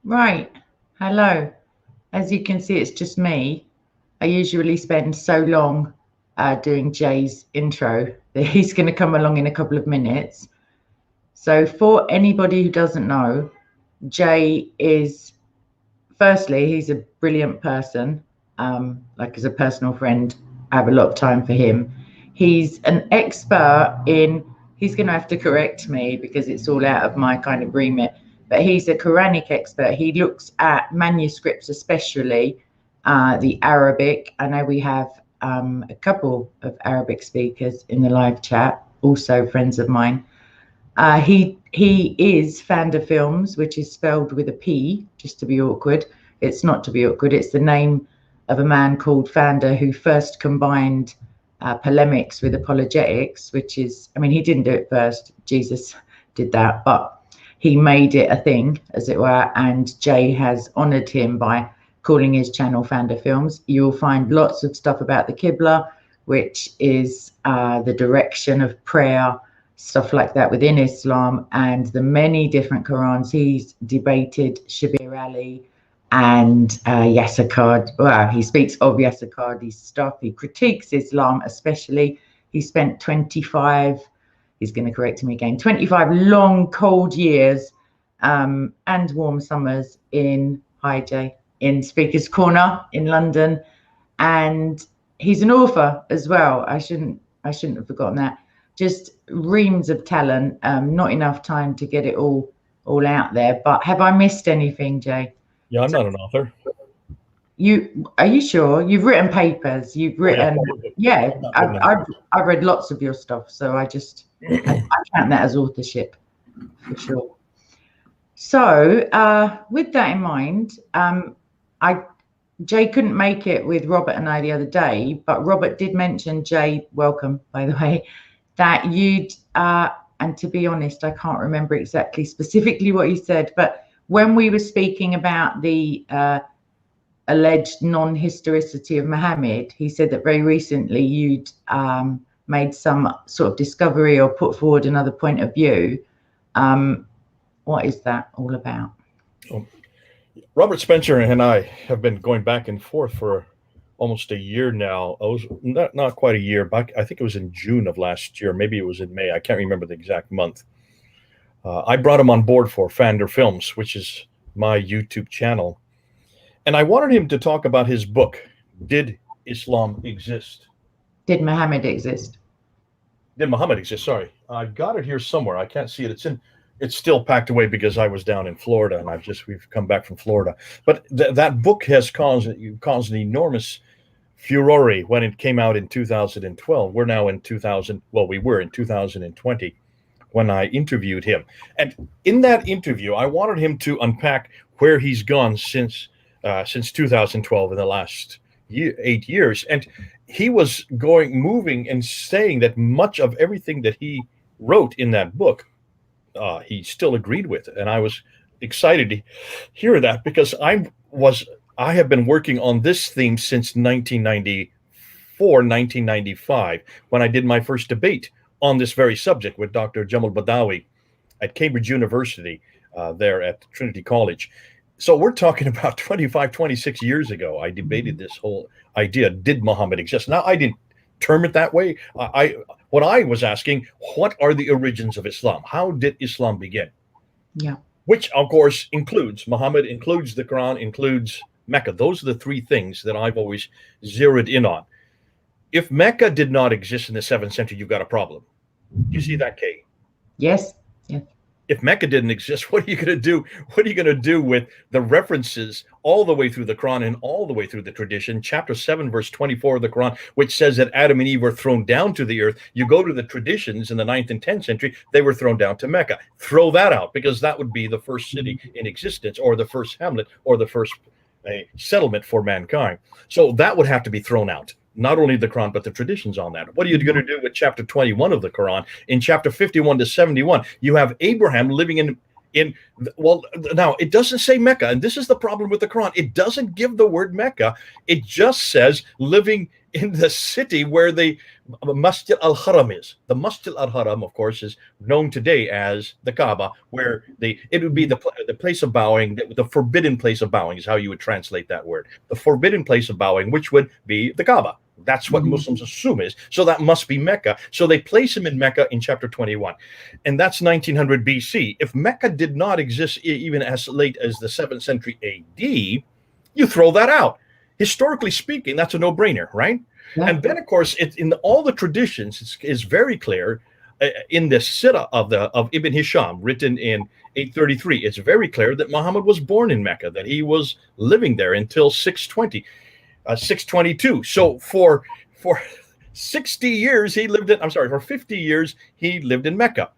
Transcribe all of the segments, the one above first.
Right. Hello. As you can see, it's just me. I usually spend so long doing Jay's intro that he's going to come along in a couple of minutes. So, for anybody who doesn't know, Jay is, firstly, he's a brilliant person. Like as a personal friend, I have a lot of time for him. He's an expert in, he's going to have to correct me because it's all out of my kind of remit, but he's a Quranic expert. He looks at manuscripts, especially the Arabic. I know we have a couple of Arabic speakers in the live chat, also friends of mine. He is Fanda Films, which is spelled with a P, just to be awkward. It's not to be awkward. It's the name of a man called Fanda who first combined polemics with apologetics, which is, I mean, he didn't do it first. Jesus did that, but he made it a thing, as it were. And Jay has honoured him by calling his channel Fanda Films. You'll find lots of stuff about the Qibla, which is the direction of prayer, stuff like that within Islam, and the many different Qurans. He's debated Shabir Ali and Yasser Qad. Well, he speaks of Yasser Qadi's stuff. He critiques Islam, especially. He spent 25, he's going to correct me again, 25 long, cold years and warm summers in in Speaker's Corner in London. And he's an author as well. I shouldn't have forgotten that. Just reams of talent, not enough time to get it all out there. But have I missed anything, Jay? Yeah, I'm not an author. Are you sure? You've written papers. You've written, yeah. I've read lots of your stuff, so I count that as authorship for sure. So with that in mind, Jay couldn't make it with Robert and I the other day, but Robert did mention, Jay, welcome, by the way, that you'd, and to be honest, I can't remember exactly specifically what you said, but when we were speaking about the alleged non-historicity of Mohammed, he said that very recently you'd made some sort of discovery or put forward another point of view. What is that all about? Robert Spencer and I have been going back and forth for almost a year now. I was not quite a year back. I think it was in June of last year. Maybe it was in May. I can't remember the exact month. I brought him on board for Fanda Films, which is my YouTube channel. And I wanted him to talk about his book, Did Islam Exist? Did Mohammed exist? Did Muhammad exist? Sorry. I've got it here somewhere. I can't see it. It's still packed away because I was down in Florida and we've come back from Florida. But that book has caused an enormous furore when it came out in 2012. We're now in we were in 2020 when I interviewed him. And in that interview, I wanted him to unpack where he's gone since 2012 in the last 8 years. And he was moving and saying that much of everything that he wrote in that book, he still agreed with. And I was excited to hear that because I have been working on this theme since 1994, 1995, when I did my first debate on this very subject with Dr. Jamal Badawi at Cambridge University, there at Trinity College. So we're talking about 25, 26 years ago. I debated this whole idea, did Muhammad exist? Now, I didn't term it that way. What I was asking, what are the origins of Islam? How did Islam begin? Yeah. Which, of course, includes Muhammad, includes the Quran, includes Mecca. Those are the three things that I've always zeroed in on. If Mecca did not exist in the 7th century, you've got a problem. You see that, Kay? Yes. Yeah. If Mecca didn't exist, what are you going to do? What are you going to do with the references all the way through the Quran and all the way through the tradition? Chapter 7, verse 24 of the Quran, which says that Adam and Eve were thrown down to the earth. You go to the traditions in the 9th and 10th century, they were thrown down to Mecca. Throw that out because that would be the first city in existence or the first hamlet or the first settlement for mankind. So that would have to be thrown out. Not only the Quran, but the traditions on that. What are you going to do with chapter 21 of the Quran? In chapter 51 to 71, you have Abraham living Well, now it doesn't say Mecca, and this is the problem with the Quran. It doesn't give the word Mecca. It just says living in the city where the Masjid al-Haram is. The Masjid al-Haram, of course, is known today as the Kaaba, where it would be the place of bowing, the forbidden place of bowing is how you would translate that word. The forbidden place of bowing, which would be the Kaaba. That's what Muslims assume is. So that must be Mecca. So they place him in Mecca in chapter 21. And that's 1900 BC. If Mecca did not exist even as late as the 7th century AD, you throw that out. Historically speaking, that's a no-brainer, right? Yeah. And then, of course, in all the traditions, it's very clear in the Sirah of Ibn Hisham, written in 833, it's very clear that Muhammad was born in Mecca, that he was living there until 622. So for 60 years he lived in, for 50 years he lived in Mecca,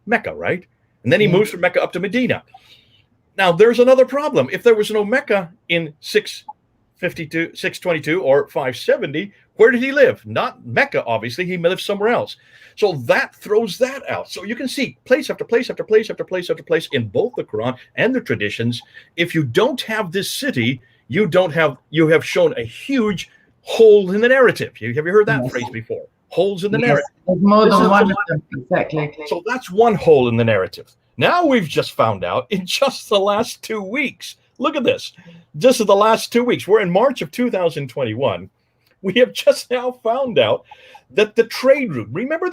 right? And then he moves from Mecca up to Medina. Now there's another problem. If there was no Mecca in 622 or 570, where did he live? Not Mecca, obviously. He lived somewhere else. So that throws that out. So you can see place after place after place after place after place in both the Quran and the traditions. If you don't have this city, you have shown a huge hole in the narrative. Have you heard that phrase before? Holes in the narrative. There's more than one of them, exactly. So that's one hole in the narrative. Now we've just found out in just the last 2 weeks. Look at this. Just in the last 2 weeks, we're in March of 2021. We have just now found out that the trade route, remember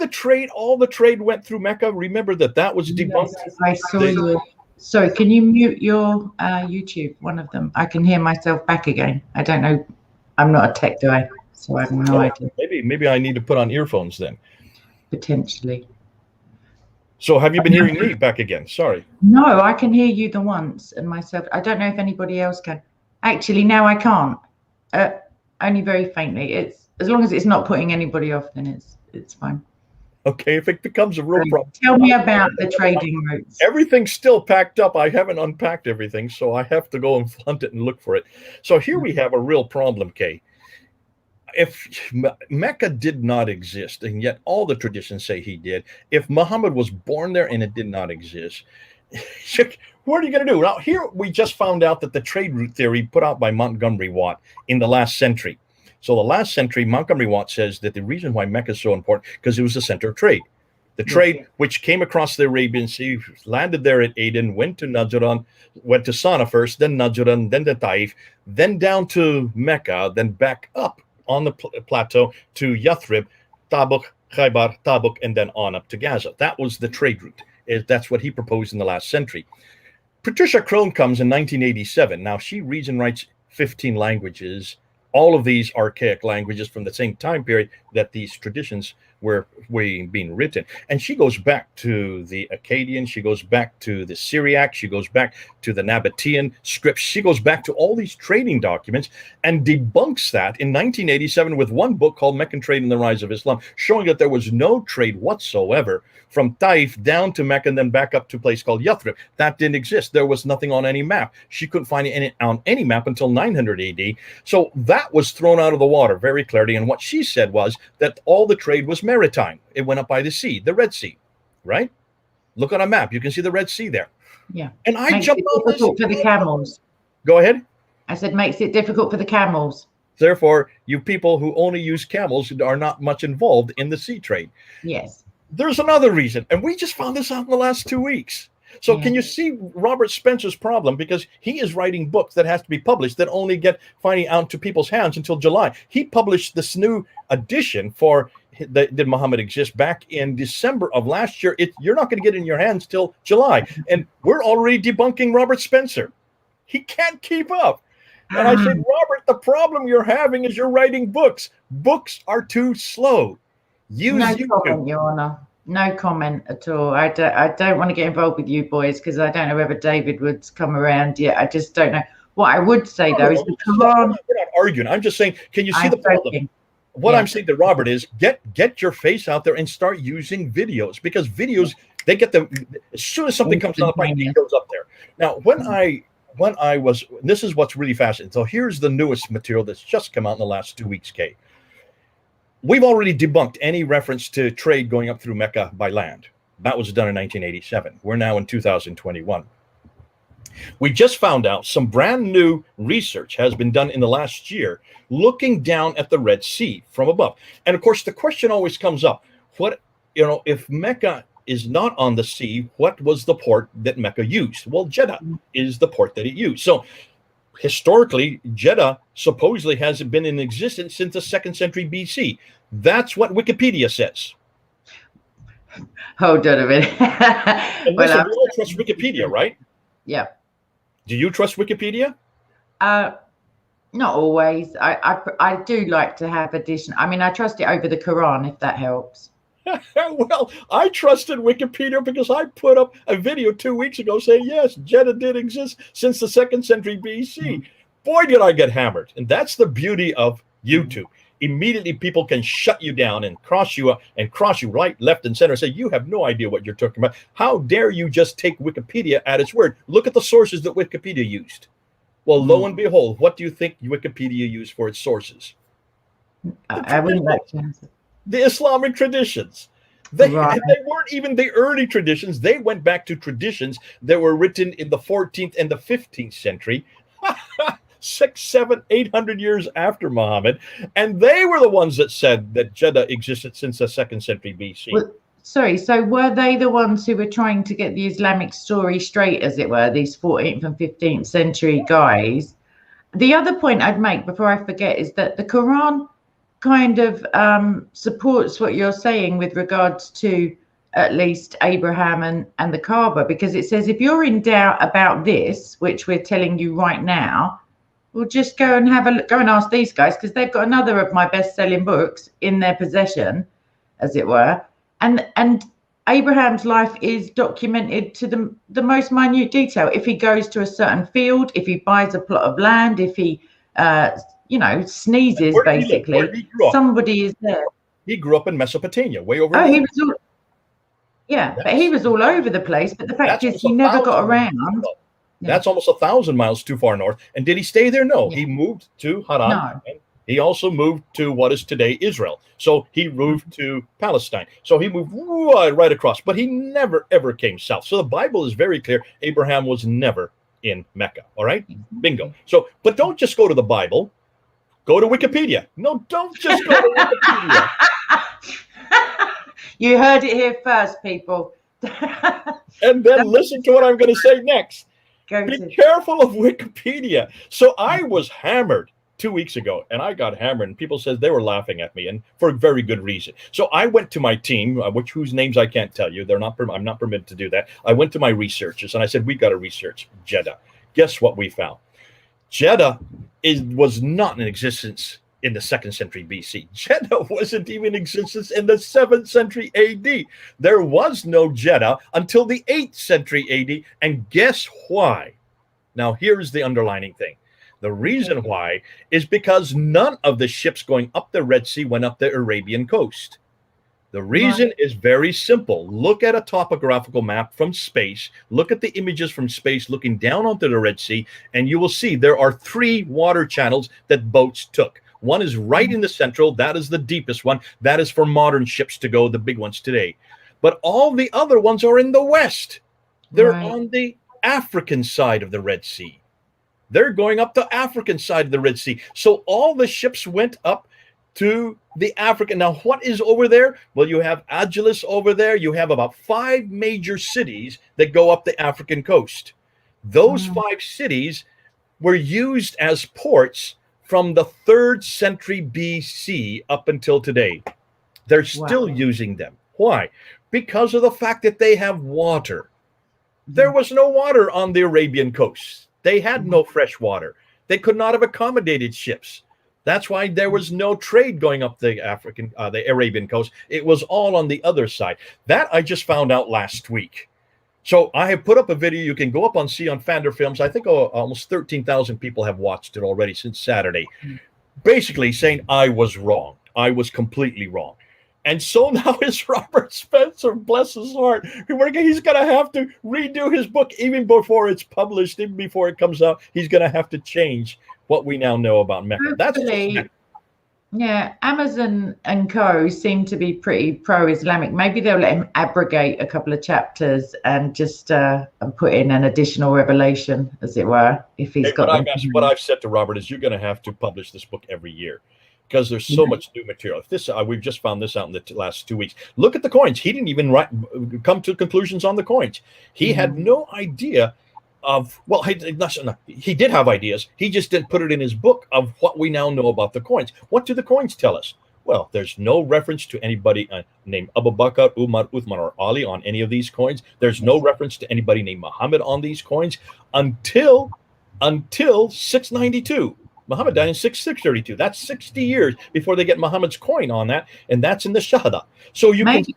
all the trade went through Mecca? Remember that was debunked? Yes, I saw you. Sorry, can you mute your YouTube, one of them? I can hear myself back again. I don't know. I'm not a tech guy, so I have no idea. Maybe I need to put on earphones then. Potentially. So have you been hearing me back again? Sorry. No, I can hear you the once and myself. I don't know if anybody else can. Actually, now I can't. Only very faintly. It's as long as it's not putting anybody off, then it's fine. Okay, if it becomes a real problem. Tell me about the trading routes. Everything's still packed up. I haven't unpacked everything, so I have to go and hunt it and look for it. So here we have a real problem, Kay. If Mecca did not exist, and yet all the traditions say he did, if Muhammad was born there and it did not exist, what are you going to do? Now, here we just found out that the trade route theory put out by Montgomery Watt in the last century. So the last century, Montgomery Watt says that the reason why Mecca is so important because it was the center of trade. The trade which came across the Arabian Sea, landed there at Aden, went to Najran, went to Sana first, then Najran, then the Taif, then down to Mecca, then back up on the plateau to Yathrib, Tabuk, Khaybar, Tabuk, and then on up to Gaza. That was the trade route. That's what he proposed in the last century. Patricia Crone comes in 1987. Now, she reads and writes 15 languages. All of these archaic languages from the same time period that these traditions were being written. And she goes back to the Akkadian, she goes back to the Syriac, she goes back to the Nabatean scripts, she goes back to all these trading documents and debunks that in 1987 with one book called Meccan Trade and the Rise of Islam, showing that there was no trade whatsoever from Taif down to Mecca and then back up to a place called Yathrib. That didn't exist. There was nothing on any map. She couldn't find it on any map until 900 AD. So that was thrown out of the water very clearly. And what she said was that all the trade was maritime. It went up by the sea, the Red Sea, right? Look on a map. You can see the Red Sea there. Yeah. And I jumped on this. For the camels. Go ahead. I said makes it difficult for the camels. Therefore, you people who only use camels are not much involved in the sea trade. Yes. There's another reason, and we just found this out in the last 2 weeks. So can you see Robert Spencer's problem? Because he is writing books that has to be published that only get finding out to people's hands until July. He published this new edition for Did Muhammad Exist back in December of last year. You're not going to get it in your hands till July. And we're already debunking Robert Spencer. He can't keep up. And I said, Robert, the problem you're having is you're writing books. Books are too slow. No comment, Your Honor. No comment at all. I don't want to get involved with you boys because I don't know whether David would come around yet. I just don't know. What I would say though is the Quran. We're not arguing. I'm just saying, can you see the problem? What I'm saying to Robert is get your face out there and start using videos, because videos, they get them as soon as something comes down the pipe, it goes up there. Now, when I was, this is what's really fascinating. So here's the newest material that's just come out in the last 2 weeks, Kay. We've already debunked any reference to trade going up through Mecca by land. That was done in 1987. We're now in 2021. We just found out some brand new research has been done in the last year looking down at the Red Sea from above. And of course, the question always comes up, what, if Mecca is not on the sea, what was the port that Mecca used? Well, Jeddah is the port that it used. So historically, Jeddah supposedly hasn't been in existence since the 2nd century BC. That's what Wikipedia says. Hold on a minute. And listen, we all trust Wikipedia, right? Yeah. Do you trust Wikipedia? Not always. I do like to have addition. I mean, I trust it over the Quran, if that helps. Well, I trusted Wikipedia because I put up a video 2 weeks ago saying, yes, Jeddah did exist since the 2nd century BC. Boy, did I get hammered. And that's the beauty of YouTube. Immediately people can shut you down and cross you right, left, and center, say you have no idea what you're talking about. How dare you just take Wikipedia at its word? Look at the sources that Wikipedia used. Well, lo and behold, what do you think Wikipedia used for its sources? I wouldn't like to answer. The Islamic traditions. They weren't even the early traditions. They went back to traditions that were written in the 14th and the 15th century. 600, 700, 800 years after Muhammad, and they were the ones that said that Jeddah existed since the 2nd century BC. Well, sorry, so were they the ones who were trying to get the Islamic story straight, as it were, these 14th and 15th century guys? The other point I'd make before I forget is that the Quran kind of supports what you're saying with regards to at least Abraham and the Kaaba, because it says if you're in doubt about this, which we're telling you right now, we'll just go and have a look, go and ask these guys, because they've got another of my best-selling books in their possession, as it were. And Abraham's life is documented to the most minute detail. If he goes to a certain field, if he buys a plot of land, if he, sneezes, basically, somebody is there. He grew up in Mesopotamia, way over. Oh, he was all. Yeah, but he was all over the place. But the fact is, he never got around. That's almost 1,000 miles too far north. And did he stay there? No. He moved to Haran. No. And he also moved to what is today Israel. So he moved to Palestine. So he moved right across. But he never, ever came south. So the Bible is very clear. Abraham was never in Mecca. All right? Bingo. So, but don't just go to the Bible. Go to Wikipedia. No, don't just go to Wikipedia. You heard it here first, people. And then listen to what I'm going to say next. Be careful of Wikipedia. So I was hammered 2 weeks ago, and I got hammered, and people said they were laughing at me, and for a very good reason. So I went to my team, whose names I can't tell you. I'm not permitted to do that. I went to my researchers, and I said, we got to research Jeddah. Guess what we found? Jeddah was not in existence in the 2nd century BC. Jeddah wasn't even in existence in the 7th century AD. There was no Jeddah until the 8th century AD. And guess why? Now, here's the underlining thing. The reason why is because none of the ships going up the Red Sea went up the Arabian coast. The reason is very simple. Look at a topographical map from space. Look at the images from space looking down onto the Red Sea, and you will see there are 3 water channels that boats took. One is right in the central. That is the deepest one. That is for modern ships to go, the big ones today. But all the other ones are in the west. They're on the African side of the Red Sea. They're going up the African side of the Red Sea. So all the ships went up to the African. Now, what is over there? Well, you have Agilis over there. You have about 5 major cities that go up the African coast. Those 5 cities were used as ports from the 3rd century BC up until today. They're still using them. Why? Because of the fact that they have water. There was no water on the Arabian coast. They had no fresh water. They could not have accommodated ships. That's why there was no trade going up the Arabian coast. It was all on the other side. That I just found out last week. So I have put up a video you can go up see on Fander Films. I think almost 13,000 people have watched it already since Saturday. Basically saying I was wrong. I was completely wrong. And so now is Robert Spencer, bless his heart. He's going to have to redo his book even before it's published, even before it comes out. He's going to have to change what we now know about Mecca. Yeah, Amazon and Co seem to be pretty pro-Islamic. Maybe they'll let him abrogate a couple of chapters and just and put in an additional revelation, as it were, if he's Hey, got them. what I've said to Robert is you're going to have to publish this book every year because there's so much new material. If this, we've just found this out in the last 2 weeks. Look at the coins. He didn't even come to conclusions on the coins. He had no idea of, well, he did have ideas. He just didn't put it in his book of what we now know about the coins. What do the coins tell us? Well, there's no reference to anybody named Abu Bakr, Umar, Uthman, or Ali on any of these coins. There's no reference to anybody named Muhammad on these coins until 692. Muhammad died in 632. That's 60 years before they get Muhammad's coin on that, and that's in the Shahada. So you can see.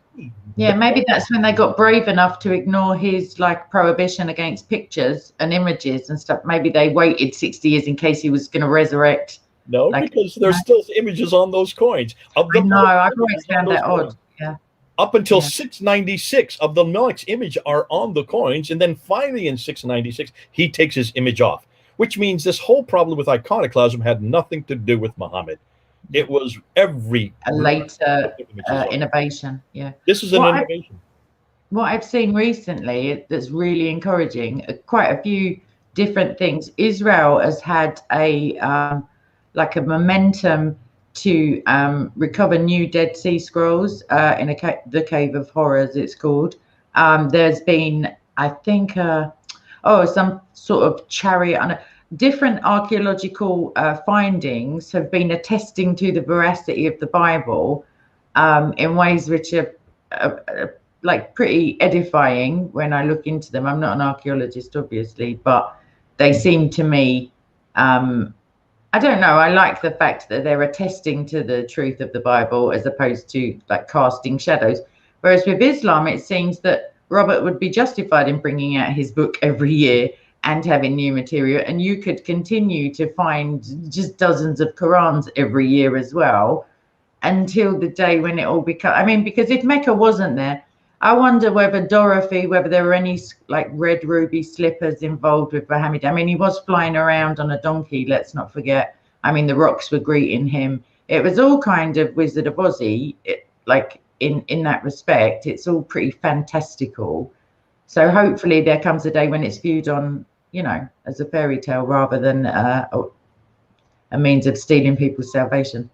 Yeah, maybe that's when they got brave enough to ignore his like prohibition against pictures and images and stuff. Maybe they waited 60 years in case he was going to resurrect. No, because there's still images on those coins. I know, I've always found that odd. Yeah. Up until 696 of the Malik's image are on the coins, and then finally in 696 he takes his image off, which means this whole problem with iconoclasm had nothing to do with Muhammad. It was a later innovation. Yeah, this is an innovation. What I've seen recently that's really encouraging, quite a few different things. Israel has had a like a momentum to recover new Dead Sea Scrolls in the Cave of Horrors, it's called. There's been, I think, some sort of chariot on different archaeological findings have been attesting to the veracity of the Bible in ways which are like pretty edifying when I look into them. I'm not an archaeologist, obviously, but they seem to me, I don't know, I like the fact that they're attesting to the truth of the Bible as opposed to like casting shadows. Whereas with Islam, it seems that Robert would be justified in bringing out his book every year and having new material, and you could continue to find just dozens of Qurans every year as well until the day when it all becomes, I mean, because if Mecca wasn't there, I wonder whether whether there were any like red ruby slippers involved with Mohammed. I mean, he was flying around on a donkey, let's not forget. I mean, the rocks were greeting him. It was all kind of Wizard of Ozzy, like in that respect. It's all pretty fantastical. So hopefully there comes a day when it's viewed on, you know, as a fairy tale rather than a means of stealing people's salvation,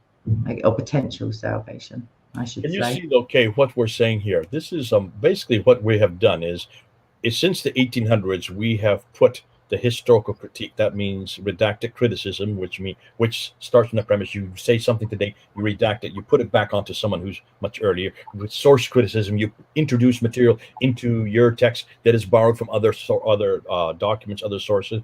like, or potential salvation, I should say. Can you see, okay, what we're saying here? This is basically what we have done is since the 1800s, we have put the historical critique. That means redacted criticism, which starts from the premise you say something today, you redact it, you put it back onto someone who's much earlier. With source criticism, you introduce material into your text that is borrowed from other documents, other sources.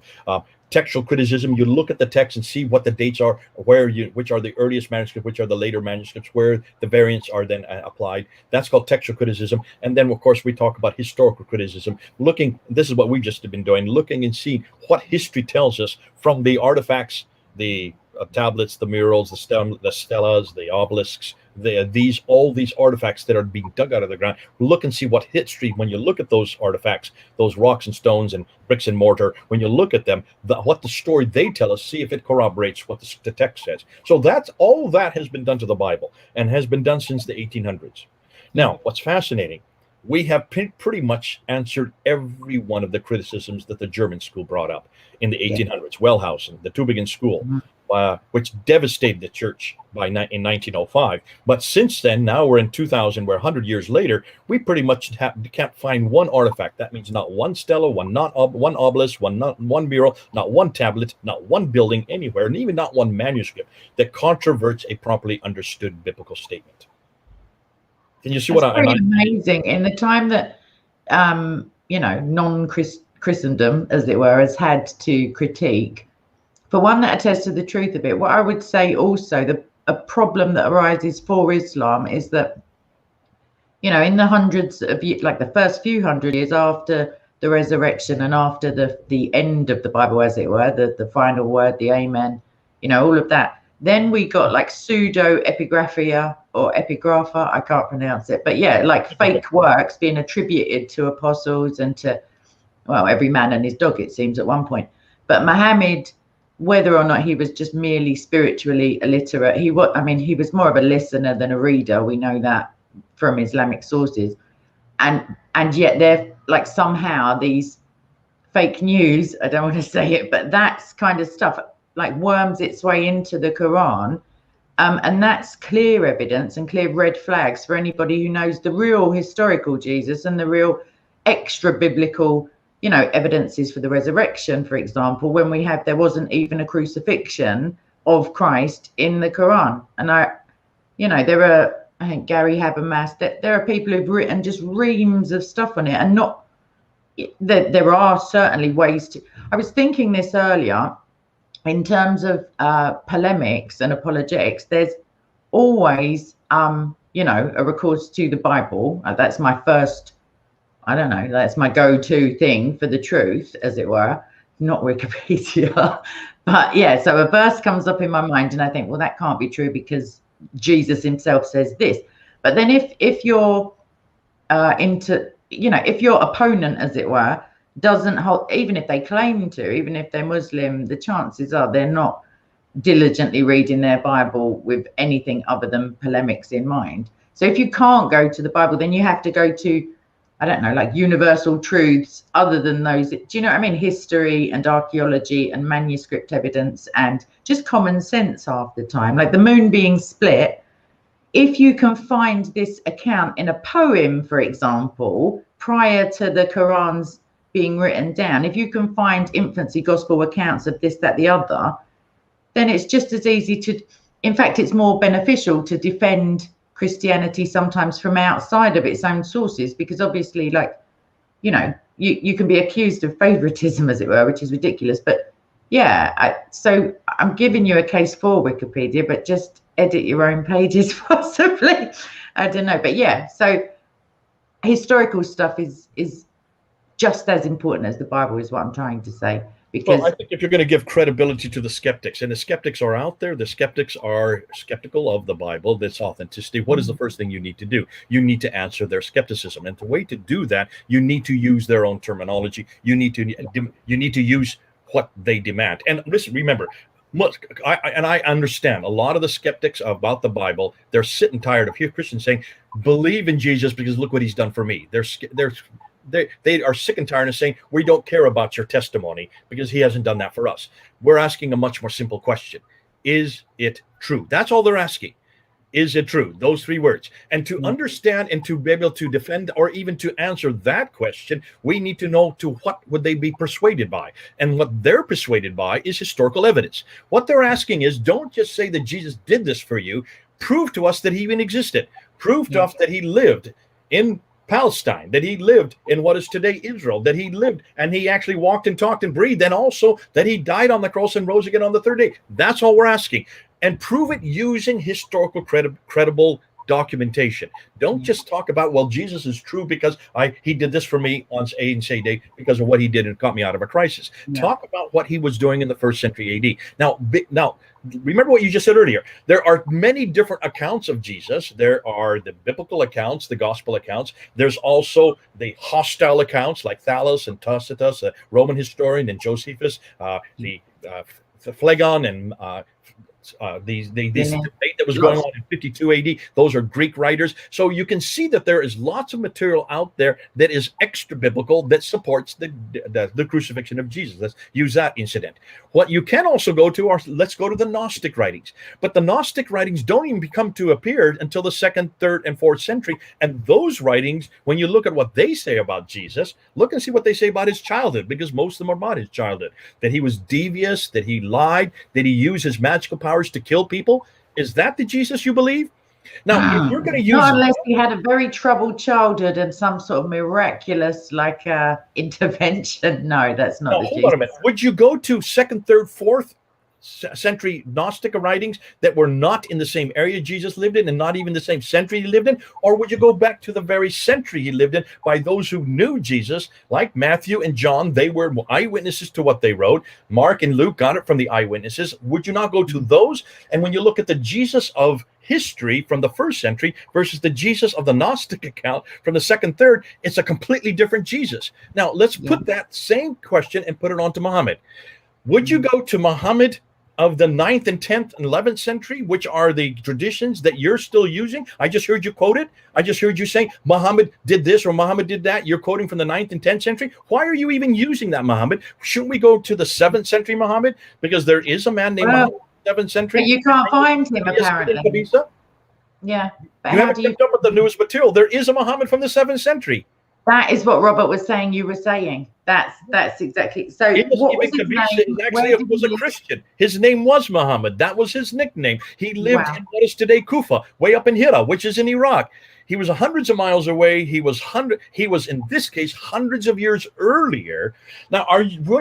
Textual criticism, you look at the text and see what the dates are, which are the earliest manuscripts, which are the later manuscripts, where the variants are then applied. That's called textual criticism. And then, of course, we talk about historical criticism. This is what we've just been doing, looking and seeing what history tells us from the artifacts, the tablets, the murals, the stelas, the obelisks, all these artifacts that are being dug out of the ground. Look and see what history, when you look at those artifacts, those rocks and stones and bricks and mortar, when you look at them, what the story they tell us, see if it corroborates what the text says. So that's all that has been done to the Bible and has been done since the 1800s. Now, what's fascinating, we have pretty much answered every one of the criticisms that the German school brought up in the 1800s. Wellhausen, the Tübingen school, which devastated the church in 1905. But since then, now we're in 2000, where 100 years later, we pretty much can't find one artifact. That means not one stela, one obelisk, one mural, not one tablet, not one building anywhere, and even not one manuscript that controverts a properly understood biblical statement. Can you see what I mean? Amazing. In the time that, you know, non-Christendom, as it were, has had to critique, for one that attests to the truth of it, what I would say also, a problem that arises for Islam is that, you know, in the hundreds of years, like the first few hundred years after the resurrection and after the end of the Bible, as it were, the final word, the amen, you know, all of that. Then we got like pseudo epigraphia or epigrapha, I can't pronounce it, but yeah, like fake works being attributed to apostles and to, well, every man and his dog, it seems, at one point. But Muhammad whether or not he was just merely spiritually illiterate. He was more of a listener than a reader. We know that from Islamic sources. And yet they're like, somehow these fake news, I don't want to say it, but that's kind of stuff like worms its way into the Quran. And that's clear evidence and clear red flags for anybody who knows the real historical Jesus and the real extra biblical, evidences for the resurrection, for example, when there wasn't even a crucifixion of Christ in the Quran. And there are, I think, Gary Habermas, that there are people who've written just reams of stuff on it, and not that there are certainly ways to. I was thinking this earlier in terms of polemics and apologetics. There's always, a recourse to the Bible. That's my first. I don't know. That's my go-to thing for the truth, as it were, not Wikipedia. But yeah, so a verse comes up in my mind, and I think, well, that can't be true because Jesus himself says this. But then if you're if your opponent, as it were, doesn't hold, even if they claim to, even if they're Muslim, the chances are they're not diligently reading their Bible with anything other than polemics in mind. So if you can't go to the Bible, then you have to go to, I don't know, like universal truths other than those. Do you know what I mean? History and archaeology and manuscript evidence and just common sense half the time. Like the moon being split. If you can find this account in a poem, for example, prior to the Quran's being written down, if you can find infancy gospel accounts of this, that, the other, then it's just as easy to, in fact, it's more beneficial to defend Christianity sometimes from outside of its own sources, because obviously, like, you can be accused of favoritism, as it were, which is ridiculous. But yeah, so I'm giving you a case for Wikipedia, but just edit your own pages possibly. I don't know. But yeah, so historical stuff is just as important as the Bible, is what I'm trying to say. Because, well, I think if you're going to give credibility to the skeptics, and the skeptics are out there, the skeptics are skeptical of the Bible, this authenticity, what is the first thing you need to do? You need to answer their skepticism. And the way to do that, you need to use their own terminology. You need to use what they demand. And listen, remember, I understand a lot of the skeptics about the Bible, they're sick and tired of Christians saying, believe in Jesus because look what he's done for me. They are sick and tired of saying, we don't care about your testimony because he hasn't done that for us. We're asking a much more simple question. Is it true? That's all they're asking. Is it true? Those three words. And to understand and to be able to defend or even to answer that question, we need to know to what would they be persuaded by. And what they're persuaded by is historical evidence. What they're asking is, don't just say that Jesus did this for you. Prove to us that he even existed. Prove to us that he lived in Palestine, that he lived in what is today Israel, that he lived and he actually walked and talked and breathed, and also that he died on the cross and rose again on the third day. That's all we're asking. And prove it using historical credible documentation. Don't just talk about, well, Jesus is true because he did this for me on A and say day because of what he did and got me out of a crisis. Yeah. Talk about what he was doing in the first century AD. Now, remember what you just said earlier. There are many different accounts of Jesus. There are the biblical accounts, the gospel accounts. There's also the hostile accounts like Thallus and Tacitus, a Roman historian, and Josephus, the Phlegon and this debate that was going on in 52 AD. Those are Greek writers. So you can see that there is lots of material out there that is extra biblical that supports the crucifixion of Jesus. Let's use that incident. What you can also go to let's go to the Gnostic writings. But the Gnostic writings don't even come to appear until the 2nd, 3rd, and 4th century. And those writings, when you look at what they say about Jesus, look and see what they say about his childhood, because most of them are about his childhood. That he was devious, that he lied, that he used his magical powers to kill people. Is that the Jesus you believe? Now, if you're going to use, not unless he had a very troubled childhood and some sort of miraculous intervention. No, that's not. Hold on a minute. Would you go to 2nd, 3rd, 4th century Gnostic writings that were not in the same area Jesus lived in and not even the same century he lived in? Or would you go back to the very century he lived in by those who knew Jesus, like Matthew and John? They were eyewitnesses to what they wrote. Mark and Luke got it from the eyewitnesses. Would you not go to those? And when you look at the Jesus of history from the 1st century versus the Jesus of the Gnostic account from the 2nd, 3rd, it's a completely different Jesus. Now, let's put that same question and put it on to Mohammed. Would you go to Muhammad of the 9th and 10th and 11th century, which are the traditions that you're still using? I just heard you quote it. I just heard you saying Muhammad did this or Muhammad did that. You're quoting from the 9th and 10th century. Why are you even using that Muhammad? Shouldn't we go to the 7th century Muhammad? Because there is a man named Muhammad in the 7th century. But you can't find him, apparently. Yeah. But you haven't kept up with the newest material. There is a Muhammad from the 7th century. That is what Robert was saying. You were saying that's exactly. So what was his name? Actually, was a Christian. His name was Muhammad. That was his nickname. He lived in what is today Kufa, way up in Hira, which is in Iraq. He was hundreds of miles away. He was in this case hundreds of years earlier. Now,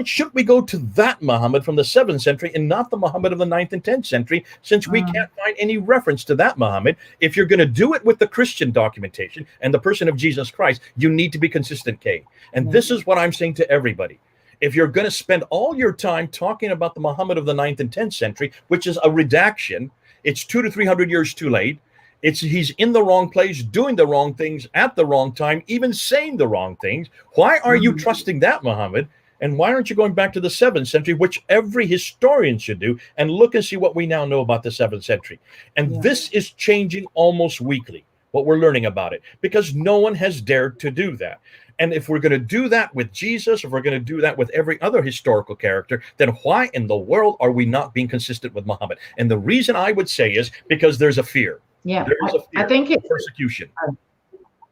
should we go to that Muhammad from the 7th century and not the Muhammad of the 9th and 10th century, since we can't find any reference to that Muhammad? If you're going to do it with the Christian documentation and the person of Jesus Christ, you need to be consistent, Kay. And this is what I'm saying to everybody. If you're going to spend all your time talking about the Muhammad of the 9th and 10th century, which is a redaction, it's 200 to 300 years too late. He's in the wrong place, doing the wrong things at the wrong time, even saying the wrong things. Why are you trusting that Muhammad? And why aren't you going back to the 7th century, which every historian should do, and look and see what we now know about the 7th century? And this is changing almost weekly, what we're learning about it, because no one has dared to do that. And if we're going to do that with Jesus, if we're going to do that with every other historical character, then why in the world are we not being consistent with Muhammad? And the reason I would say is because there's a fear. Yeah, there is a fear I think it's persecution.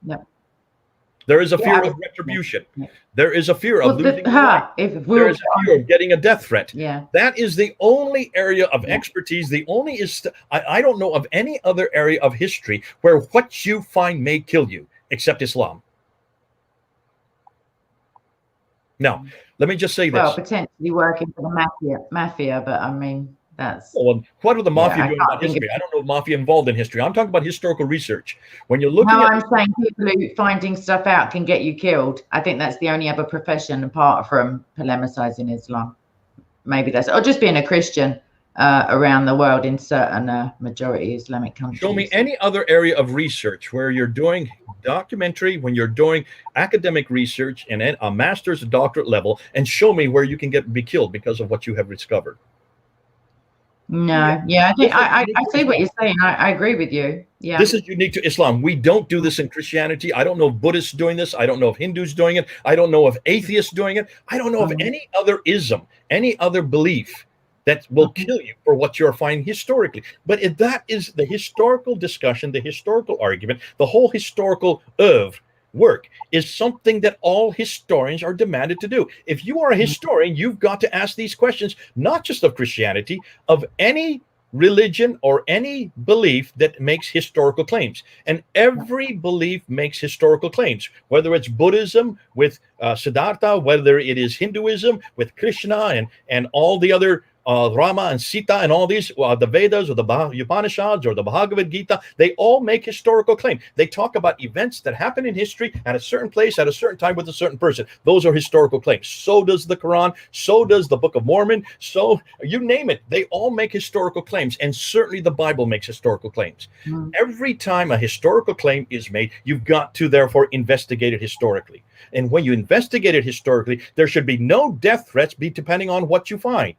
No. There is a fear of retribution. There is a fear of losing life. There is a fear of getting a death threat. Yeah. That is the only area of expertise. The only is I don't know of any other area of history where what you find may kill you, except Islam. Now, let me just say this. Well, potentially working for the mafia, but I mean, that's... Well, what are the mafia doing about history? I don't know mafia involved in history. I'm talking about historical research. When you're looking I'm saying people who finding stuff out can get you killed. I think that's the only other profession apart from polemicizing Islam. Maybe that's... Or just being a Christian around the world in certain majority Islamic countries. Show me any other area of research where you're doing documentary, when you're doing academic research and a master's and doctorate level, and show me where you can be killed because of what you have discovered. No, yeah, I think I see what you're saying. I agree with you. Yeah, this is unique to Islam. We don't do this in Christianity. I don't know if Buddhists doing this. I don't know if Hindus doing it. I don't know if atheists doing it. I don't know of any other ism, any other belief that will kill you for what you're finding historically. But if that is the historical discussion, the historical argument, the whole historical work is something that all historians are demanded to do. If you are a historian, you've got to ask these questions, not just of Christianity, of any religion or any belief that makes historical claims. And every belief makes historical claims, whether it's Buddhism with Siddhartha, whether it is Hinduism with Krishna and all the other Rama and Sita and all these, the Vedas or the Upanishads or the Bhagavad Gita, they all make historical claim. They talk about events that happen in history at a certain place, at a certain time with a certain person. Those are historical claims. So does the Quran. So does the Book of Mormon. So you name it. They all make historical claims. And certainly the Bible makes historical claims. Every time a historical claim is made, you've got to therefore investigate it historically. And when you investigate it historically, there should be no death threats depending on what you find.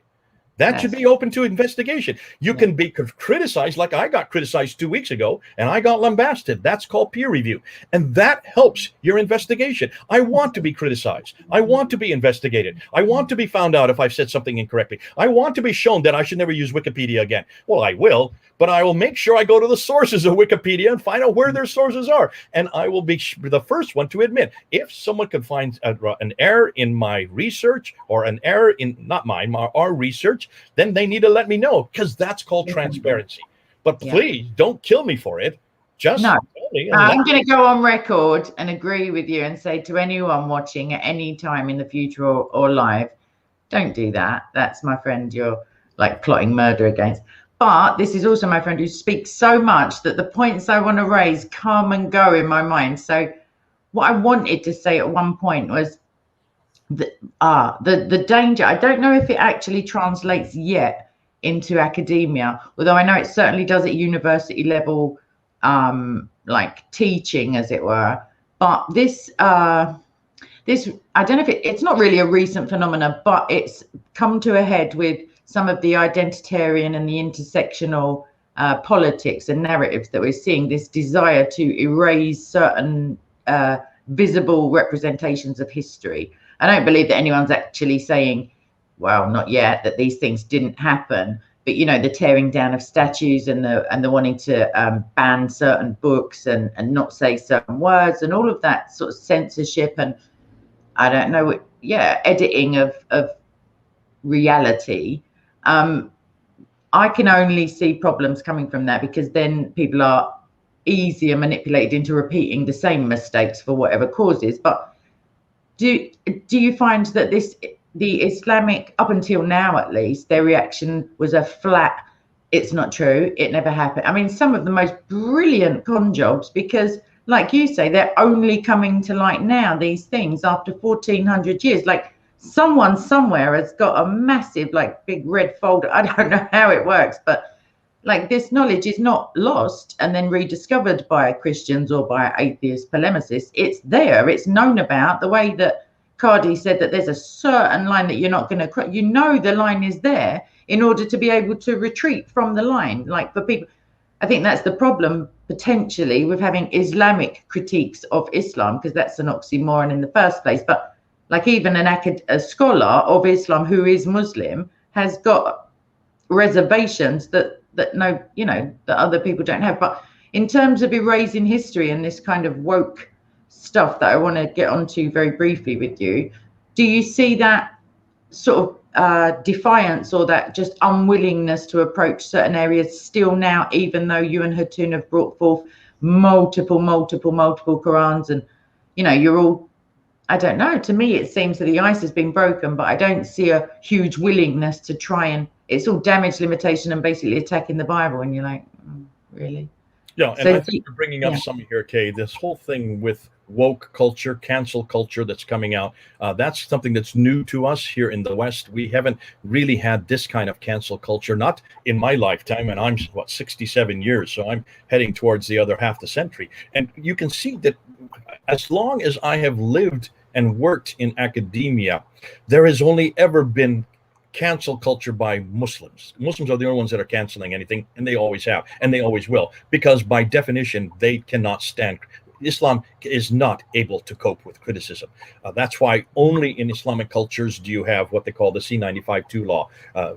That should be open to investigation. You can be criticized like I got criticized 2 weeks ago and I got lambasted. That's called peer review. And that helps your investigation. I want to be criticized. I want to be investigated. I want to be found out if I've said something incorrectly. I want to be shown that I should never use Wikipedia again. Well, I will, but I will make sure I go to the sources of Wikipedia and find out where their sources are. And I will be the first one to admit, if someone could find an error in my research or an error in, not mine, our research, then they need to let me know, because that's called transparency. But please don't kill me for it. Just tell me. I'm going to go on record and agree with you and say to anyone watching at any time in the future or live, don't do that. That's my friend you're like plotting murder against. But this is also my friend who speaks so much that the points I want to raise come and go in my mind. So what I wanted to say at one point was the danger. I don't know if it actually translates yet into academia, although I know it certainly does at university level, like teaching, as it were. But this this, I don't know if it's not really a recent phenomenon, but it's come to a head with some of the identitarian and the intersectional politics and narratives that we're seeing, this desire to erase certain visible representations of history. I don't believe that anyone's actually saying, well, not yet, that these things didn't happen. But, you know, the tearing down of statues and the wanting to ban certain books and not say certain words and all of that sort of censorship and, I don't know, editing of reality. I can only see problems coming from that, because then people are easier manipulated into repeating the same mistakes for whatever causes. But do you find that the Islamic, up until now at least, their reaction was a flat, it's not true, it never happened? I mean, some of the most brilliant con jobs, because like you say, they're only coming to light now, these things, after 1400 years. Like, someone somewhere has got a massive, like, big red folder. I don't know how it works, but like, this knowledge is not lost and then rediscovered by Christians or by atheist polemicists. It's there, it's known about. The way that Cardi said that there's a certain line that you're not going to cross, you know, the line is there in order to be able to retreat from the line. Like, for people, I think that's the problem potentially with having Islamic critiques of Islam, because that's an oxymoron in the first place. But like, even a scholar of Islam who is Muslim has got reservations that no, you know, that other people don't have. But in terms of erasing history and this kind of woke stuff that I want to get onto very briefly with you, do you see that sort of defiance or that just unwillingness to approach certain areas still now, even though you and Hatun have brought forth multiple Qurans, and, you know, you're all, I don't know, to me it seems that the ice has been broken, but I don't see a huge willingness to try, and it's all damage limitation and basically attacking the Bible, and you're like, really? Yeah, and so, I think you're bringing up something here, Kay. This whole thing with woke culture, cancel culture that's coming out, that's something that's new to us here in the West. We haven't really had this kind of cancel culture, not in my lifetime, and I'm, 67 years, so I'm heading towards the other half the century. And you can see that as long as I have lived and worked in academia, there has only ever been cancel culture by Muslims. Muslims are the only ones that are canceling anything, and they always have, and they always will, because by definition, they cannot stand. Islam is not able to cope with criticism. That's why only in Islamic cultures do you have what they call the C-95-2 law,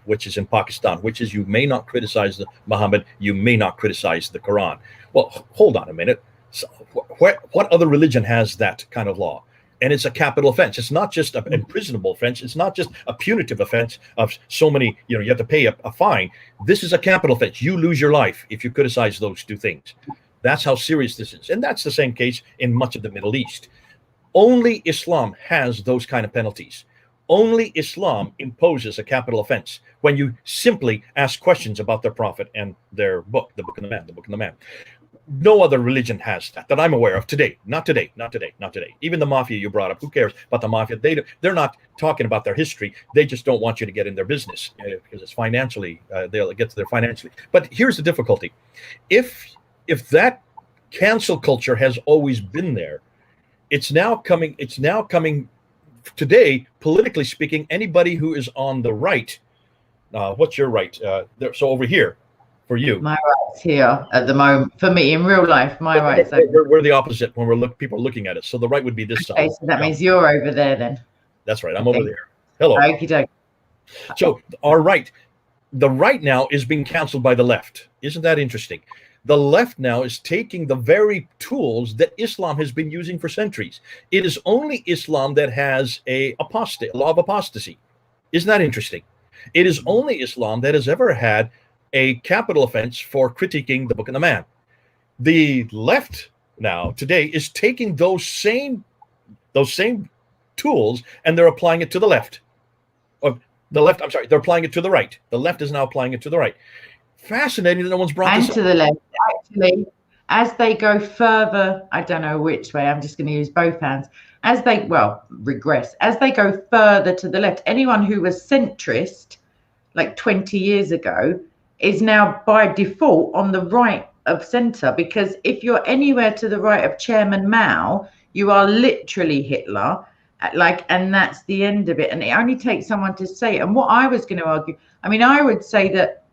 which is in Pakistan, which is you may not criticize Muhammad, you may not criticize the Quran. Well, hold on a minute. So, what other religion has that kind of law? And it's a capital offense. It's not just an imprisonable offense. It's not just a punitive offense of so many, you have to pay a fine. This is a capital offense. You lose your life if you criticize those two things. That's how serious this is. And that's the same case in much of the Middle East. Only Islam has those kind of penalties. Only Islam imposes a capital offense when you simply ask questions about their prophet and their book, the Book of the Man. No other religion has that I'm aware of today. Not today. Even the mafia you brought up, who cares about the mafia? They're not talking about their history. They just don't want you to get in their business because it's financially, they'll get to their financially. But here's the difficulty. If that cancel culture has always been there, it's now coming today, politically speaking. Anybody who is on the right, what's your right? So over here, for you, my right's here at the moment. For me, in real life, my right's we're the opposite when people are looking at us. So the right would be this side. So that means you're over there then. That's right. I'm over there. Hello. Okey-doke. So the right now is being canceled by the left. Isn't that interesting? The left now is taking the very tools that Islam has been using for centuries. It is only Islam that has a law of apostasy. Isn't that interesting? It is only Islam that has ever had a capital offense for critiquing the Book of the Man. The left now today is taking those same tools and they're applying it to the left. Or the left, I'm sorry, they're applying it to the right. The left is now applying it to the right. Fascinating that no one's brought this up. And to the left, actually, as they go further, I don't know which way, I'm just going to use both hands, regress, as they go further to the left, anyone who was centrist like 20 years ago is now by default on the right of center, because if you're anywhere to the right of Chairman Mao, you are literally Hitler. like, and that's the end of it. And it only takes someone to say it. And what I was going to argue, I mean, I would say that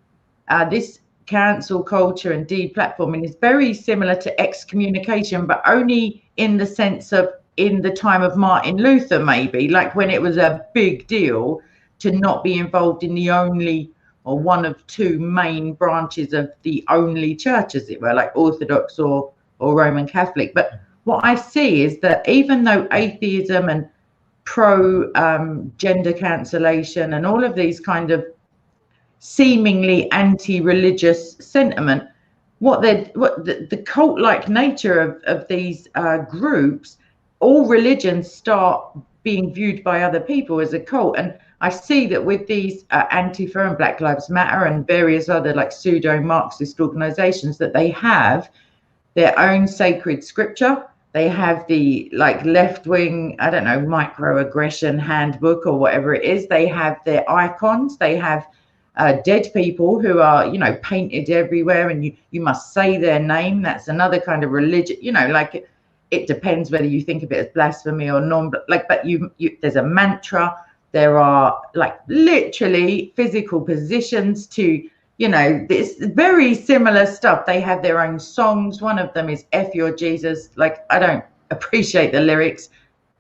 this cancel culture and deplatforming is very similar to excommunication, but only in the sense of in the time of Martin Luther, maybe, like when it was a big deal to not be involved in the only or one of two main branches of the only church, as it were, like Orthodox or Roman Catholic. But what I see is that even though atheism and pro gender cancellation and all of these kind of seemingly anti-religious sentiment, what the cult-like nature of these groups, all religions start being viewed by other people as a cult. And I see that with these Antifa and Black Lives Matter and various other like pseudo-Marxist organizations, that they have their own sacred scripture. They have the like left-wing, I don't know, microaggression handbook or whatever it is. They have their icons. They have dead people who are, you know, painted everywhere, and you must say their name. That's another kind of religion, you know, like it depends whether you think of it as blasphemy or non, like, but you there's a mantra. There are like literally physical positions to, you know, this very similar stuff. They have their own songs. One of them is F Your Jesus. Like, I don't appreciate the lyrics.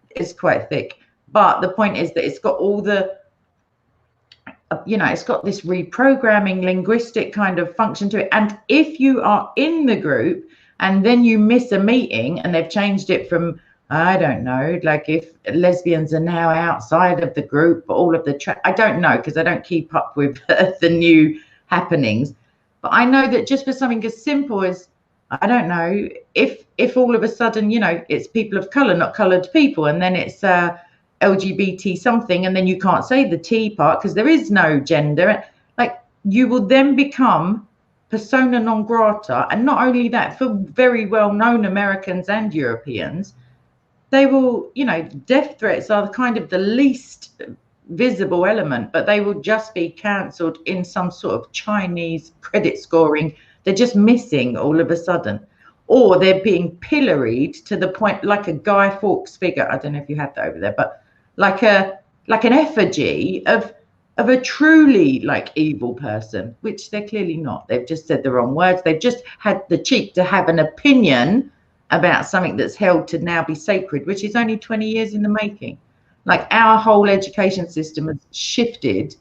It's quite thick. But the point is that it's got all the, you know, it's got this reprogramming linguistic kind of function to it. And if you are in the group and then you miss a meeting and they've changed it from, I don't know, like if lesbians are now outside of the group, all of the, I don't know, because I don't keep up with the new happenings. But I know that just for something as simple as, I don't know, if all of a sudden, you know, it's people of color, not colored people, and then it's LGBT something, and then you can't say the T part because there is no gender, like you will then become persona non grata. And not only that, for very well-known Americans and Europeans, they will, you know, death threats are kind of the least visible element, but they will just be cancelled in some sort of Chinese credit scoring. They're just missing all of a sudden, or they're being pilloried to the point, like a Guy Fawkes figure. I don't know if you have that over there, but like an effigy of a truly like evil person, which they're clearly not. They've just said the wrong words. They've just had the cheek to have an opinion about something that's held to now be sacred, which is only 20 years in the making. Like our whole education system has shifted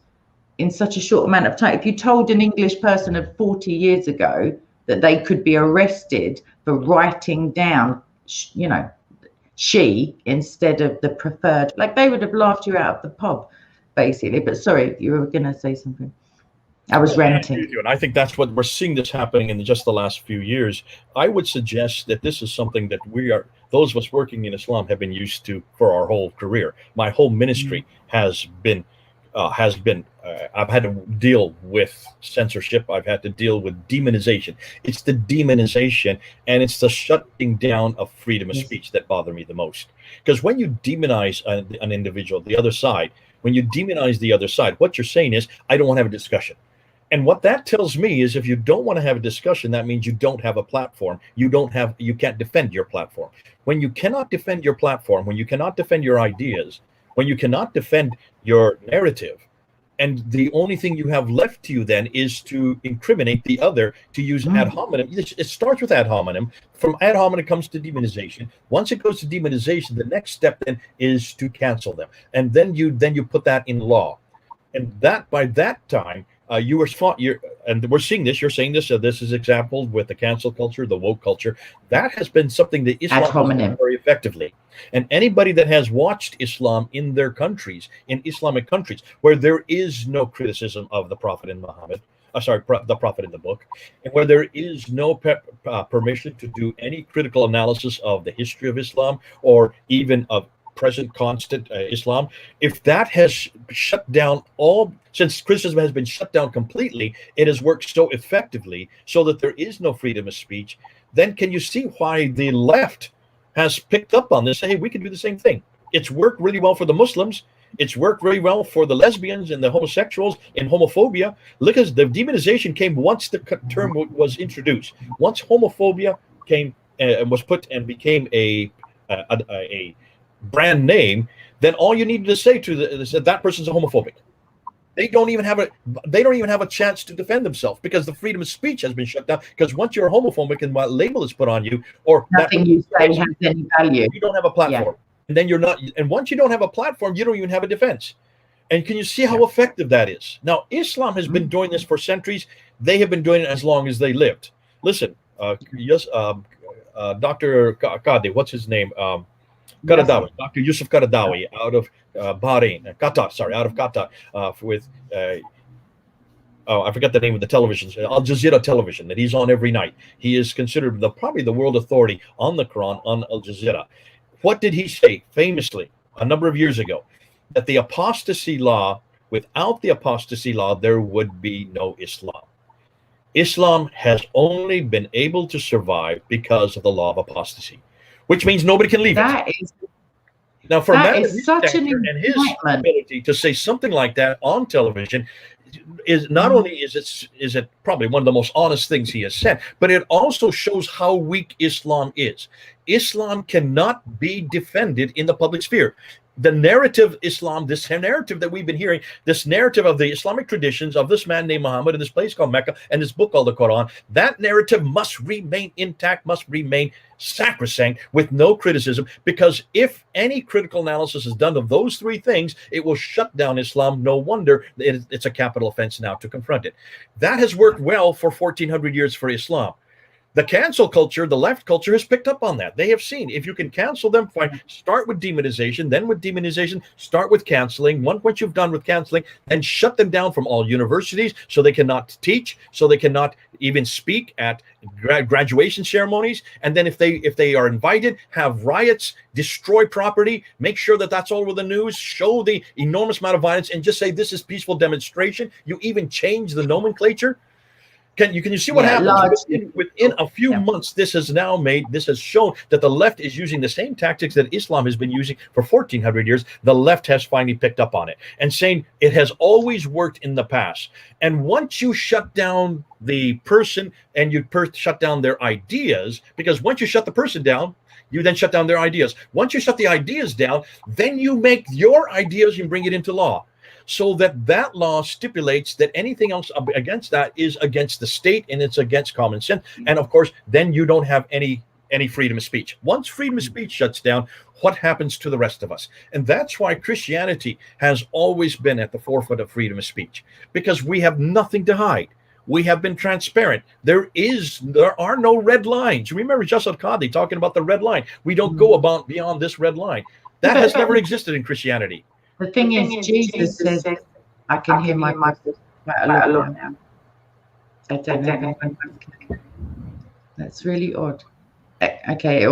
in such a short amount of time. If you told an English person of 40 years ago that they could be arrested for writing down, you know, she instead of the preferred, like they would have laughed you out of the pub, basically. But sorry, you were going to say something. I was ranting. And I think that's what we're seeing this happening in just the last few years. I would suggest that this is something that those of us working in Islam have been used to for our whole career. My whole ministry has been, I've had to deal with censorship. I've had to deal with demonization. It's the demonization and it's the shutting down of freedom of speech that bother me the most. Because when you demonize an individual, the other side, when you demonize the other side, what you're saying is, I don't want to have a discussion. And what that tells me is if you don't want to have a discussion, that means you don't have a platform. You can't defend your platform. When you cannot defend your platform, when you cannot defend your ideas, when you cannot defend your narrative, and the only thing you have left to you then is to incriminate the other, to use ad hominem. It starts with ad hominem. From ad hominem comes to demonization. Once it goes to demonization, the next step then is to cancel them. And then you put that in law. And that by that time, and we're seeing this. You're saying this. This is example with the cancel culture, the woke culture. That has been something that Islam has done very effectively. And anybody that has watched Islam in their countries, in Islamic countries, where there is no criticism of the Prophet and Muhammad, the Prophet in the book, and where there is no permission to do any critical analysis of the history of Islam or even of present constant Islam, if that has shut down since criticism has been shut down completely, it has worked so effectively so that there is no freedom of speech, then can you see why the left has picked up on this? Hey, we can do the same thing. It's worked really well for the Muslims. It's worked very well for the lesbians and the homosexuals and homophobia. Look, as the demonization came once the term was introduced. Once homophobia was put and became a brand name, then all you need to say to is that person's a homophobic. They don't even have a chance to defend themselves because the freedom of speech has been shut down. Because once you're homophobic and what label is put on you, or nothing you say has any value, you don't have a platform. And then you're not. And once you don't have a platform, you don't even have a defense. And can you see how effective that is? Now, Islam has been doing this for centuries. They have been doing it as long as they lived. Listen, Dr. Qadi, what's his name? Qaradawi, Dr. Yusuf Qaradawi, out of Bahrain, Qatar, out of Qatar, with I forgot the name of the television, Al Jazeera television, that he's on every night. He is considered probably the world authority on the Quran on Al Jazeera. What did he say famously a number of years ago? That the apostasy law, without the apostasy law, there would be no Islam. Islam has only been able to survive because of the law of apostasy, which means nobody can leave it. Now, for that is such an and his ability to say something like that on television is not only is it probably one of the most honest things he has said, but it also shows how weak Islam is. Islam cannot be defended in the public sphere. The narrative Islam, this narrative that we've been hearing, this narrative of the Islamic traditions of this man named Muhammad in this place called Mecca and this book called the Quran, that narrative must remain intact, must remain sacrosanct with no criticism, because if any critical analysis is done of those three things, it will shut down Islam. No wonder it's a capital offense now to confront it. That has worked well for 1400 years for Islam. The cancel culture, the left culture, has picked up on that. They have seen if you can cancel them, fine. Start with demonization, then with demonization, start with canceling. Once you've done with canceling, then shut them down from all universities so they cannot teach, so they cannot even speak at graduation ceremonies. And then if they are invited, have riots, destroy property, make sure that that's all over the news, show the enormous amount of violence, and just say this is peaceful demonstration. You even change the nomenclature. Can you see what happens? Within a few months, this has shown that the left is using the same tactics that Islam has been using for 1400 years. The left has finally picked up on it and saying it has always worked in the past. And once you shut down the person and you shut down their ideas, because once you shut the person down, you then shut down their ideas. Once you shut the ideas down, then you make your ideas and bring it into law. So that law stipulates that anything else against that is against the state and it's against common sense. And of course, then you don't have any freedom of speech. Once freedom of speech shuts down, what happens to the rest of us? And that's why Christianity has always been at the forefront of freedom of speech, because we have nothing to hide. We have been transparent. There are no red lines. Remember Jasad Qadi talking about the red line. We don't go beyond this red line. That has never existed in Christianity. The thing is, Jesus says, I can hear my voice quite a lot now. I don't know. That's really odd. Okay,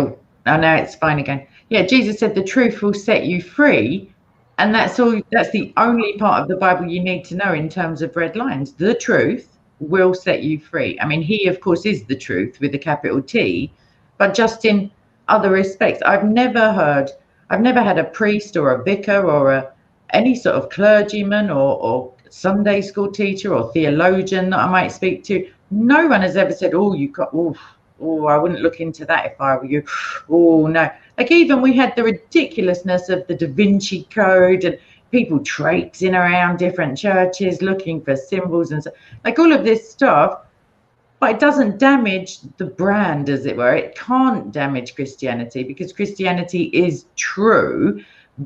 now it's fine again. Yeah, Jesus said the truth will set you free. And that's all. That's the only part of the Bible you need to know in terms of red lines. The truth will set you free. I mean, he, of course, is the truth with a capital T, but just in other respects, I've never had a priest or a vicar or any sort of clergyman or Sunday school teacher or theologian that I might speak to. No one has ever said, I wouldn't look into that if I were you. Oh, no. Like, even we had the ridiculousness of the Da Vinci Code and people traipsing around different churches looking for symbols and so, like all of this stuff. But it doesn't damage the brand, as it were. It can't damage Christianity because Christianity is true.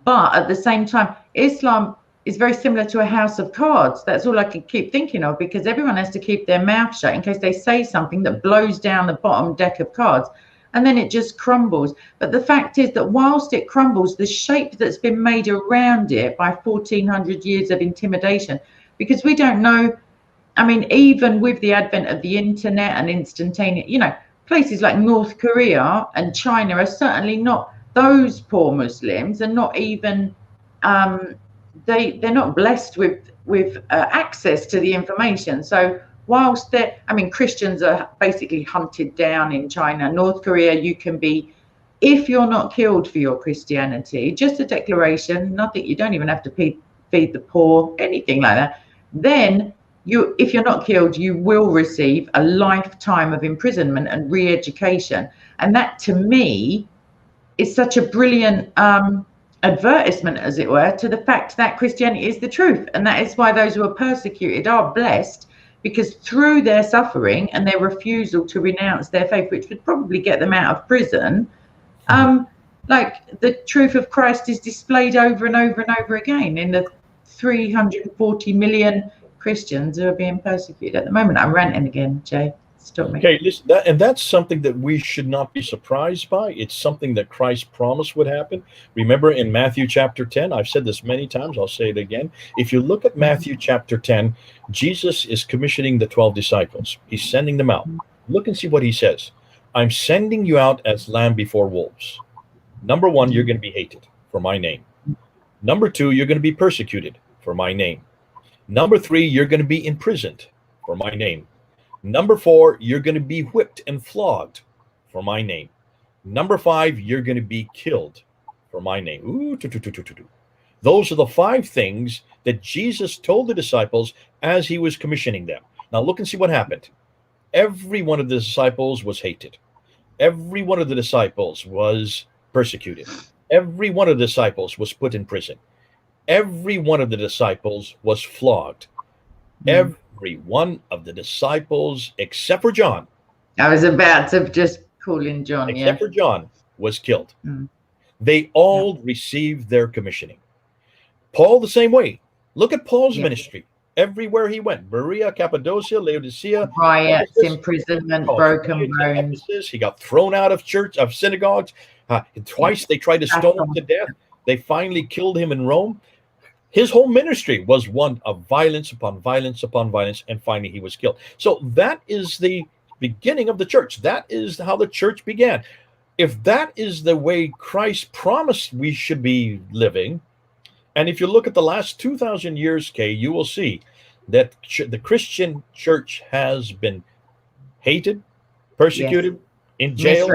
But at the same time, Islam is very similar to a house of cards. That's all I can keep thinking of, because everyone has to keep their mouth shut in case they say something that blows down the bottom deck of cards, and then it just crumbles. But the fact is that whilst it crumbles, the shape that's been made around it by 1400 years of intimidation, because we don't know. I mean, even with the advent of the internet and instantaneous, places like North Korea and China are certainly not, those poor Muslims are not even, they're not blessed with access to the information. So whilst Christians are basically hunted down in China, North Korea, you can be, if you're not killed for your Christianity, just a declaration, nothing, you don't even have to feed the poor, anything like that, then if you're not killed, you will receive a lifetime of imprisonment and re-education. And that, to me, is such a brilliant advertisement, as it were, to the fact that Christianity is the truth. And that is why those who are persecuted are blessed, because through their suffering and their refusal to renounce their faith, which would probably get them out of prison, like the truth of Christ is displayed over and over and over again in the 340 million Christians who are being persecuted at the moment. I'm ranting again, Jay. Stop me. Okay, listen, that's something that we should not be surprised by. It's something that Christ promised would happen. Remember in Matthew chapter 10, I've said this many times, I'll say it again. If you look at Matthew chapter 10, Jesus is commissioning the 12 disciples. He's sending them out. Look and see what he says. I'm sending you out as lamb before wolves. Number one, you're going to be hated for my name. Number two, you're going to be persecuted for my name. Number three, you're going to be imprisoned for my name. Number four, you're going to be whipped and flogged for my name. Number five, you're going to be killed for my name. Those are the 5 things that Jesus told the disciples as he was commissioning them. Now look and see what happened. Every one of the disciples was hated. Every one of the disciples was persecuted. Every one of the disciples was put in prison. Every one of the disciples was flogged. Every one of the disciples, except for John. I was about to just call in John, except for John, was killed. They all received their commissioning. Paul, the same way. Look at Paul's ministry. Everywhere he went, Berea, Cappadocia, Laodicea, riots, imprisonment, broken bones. He got thrown out of church, of synagogues. Twice they tried to stone him to death. They finally killed him in Rome. His whole ministry was one of violence upon violence upon violence, and finally he was killed. So that is the beginning of the church. That is how the church began. If that is the way Christ promised we should be living, and if you look at the last 2,000 years, Kay, you will see that the Christian church has been hated, persecuted, in jail,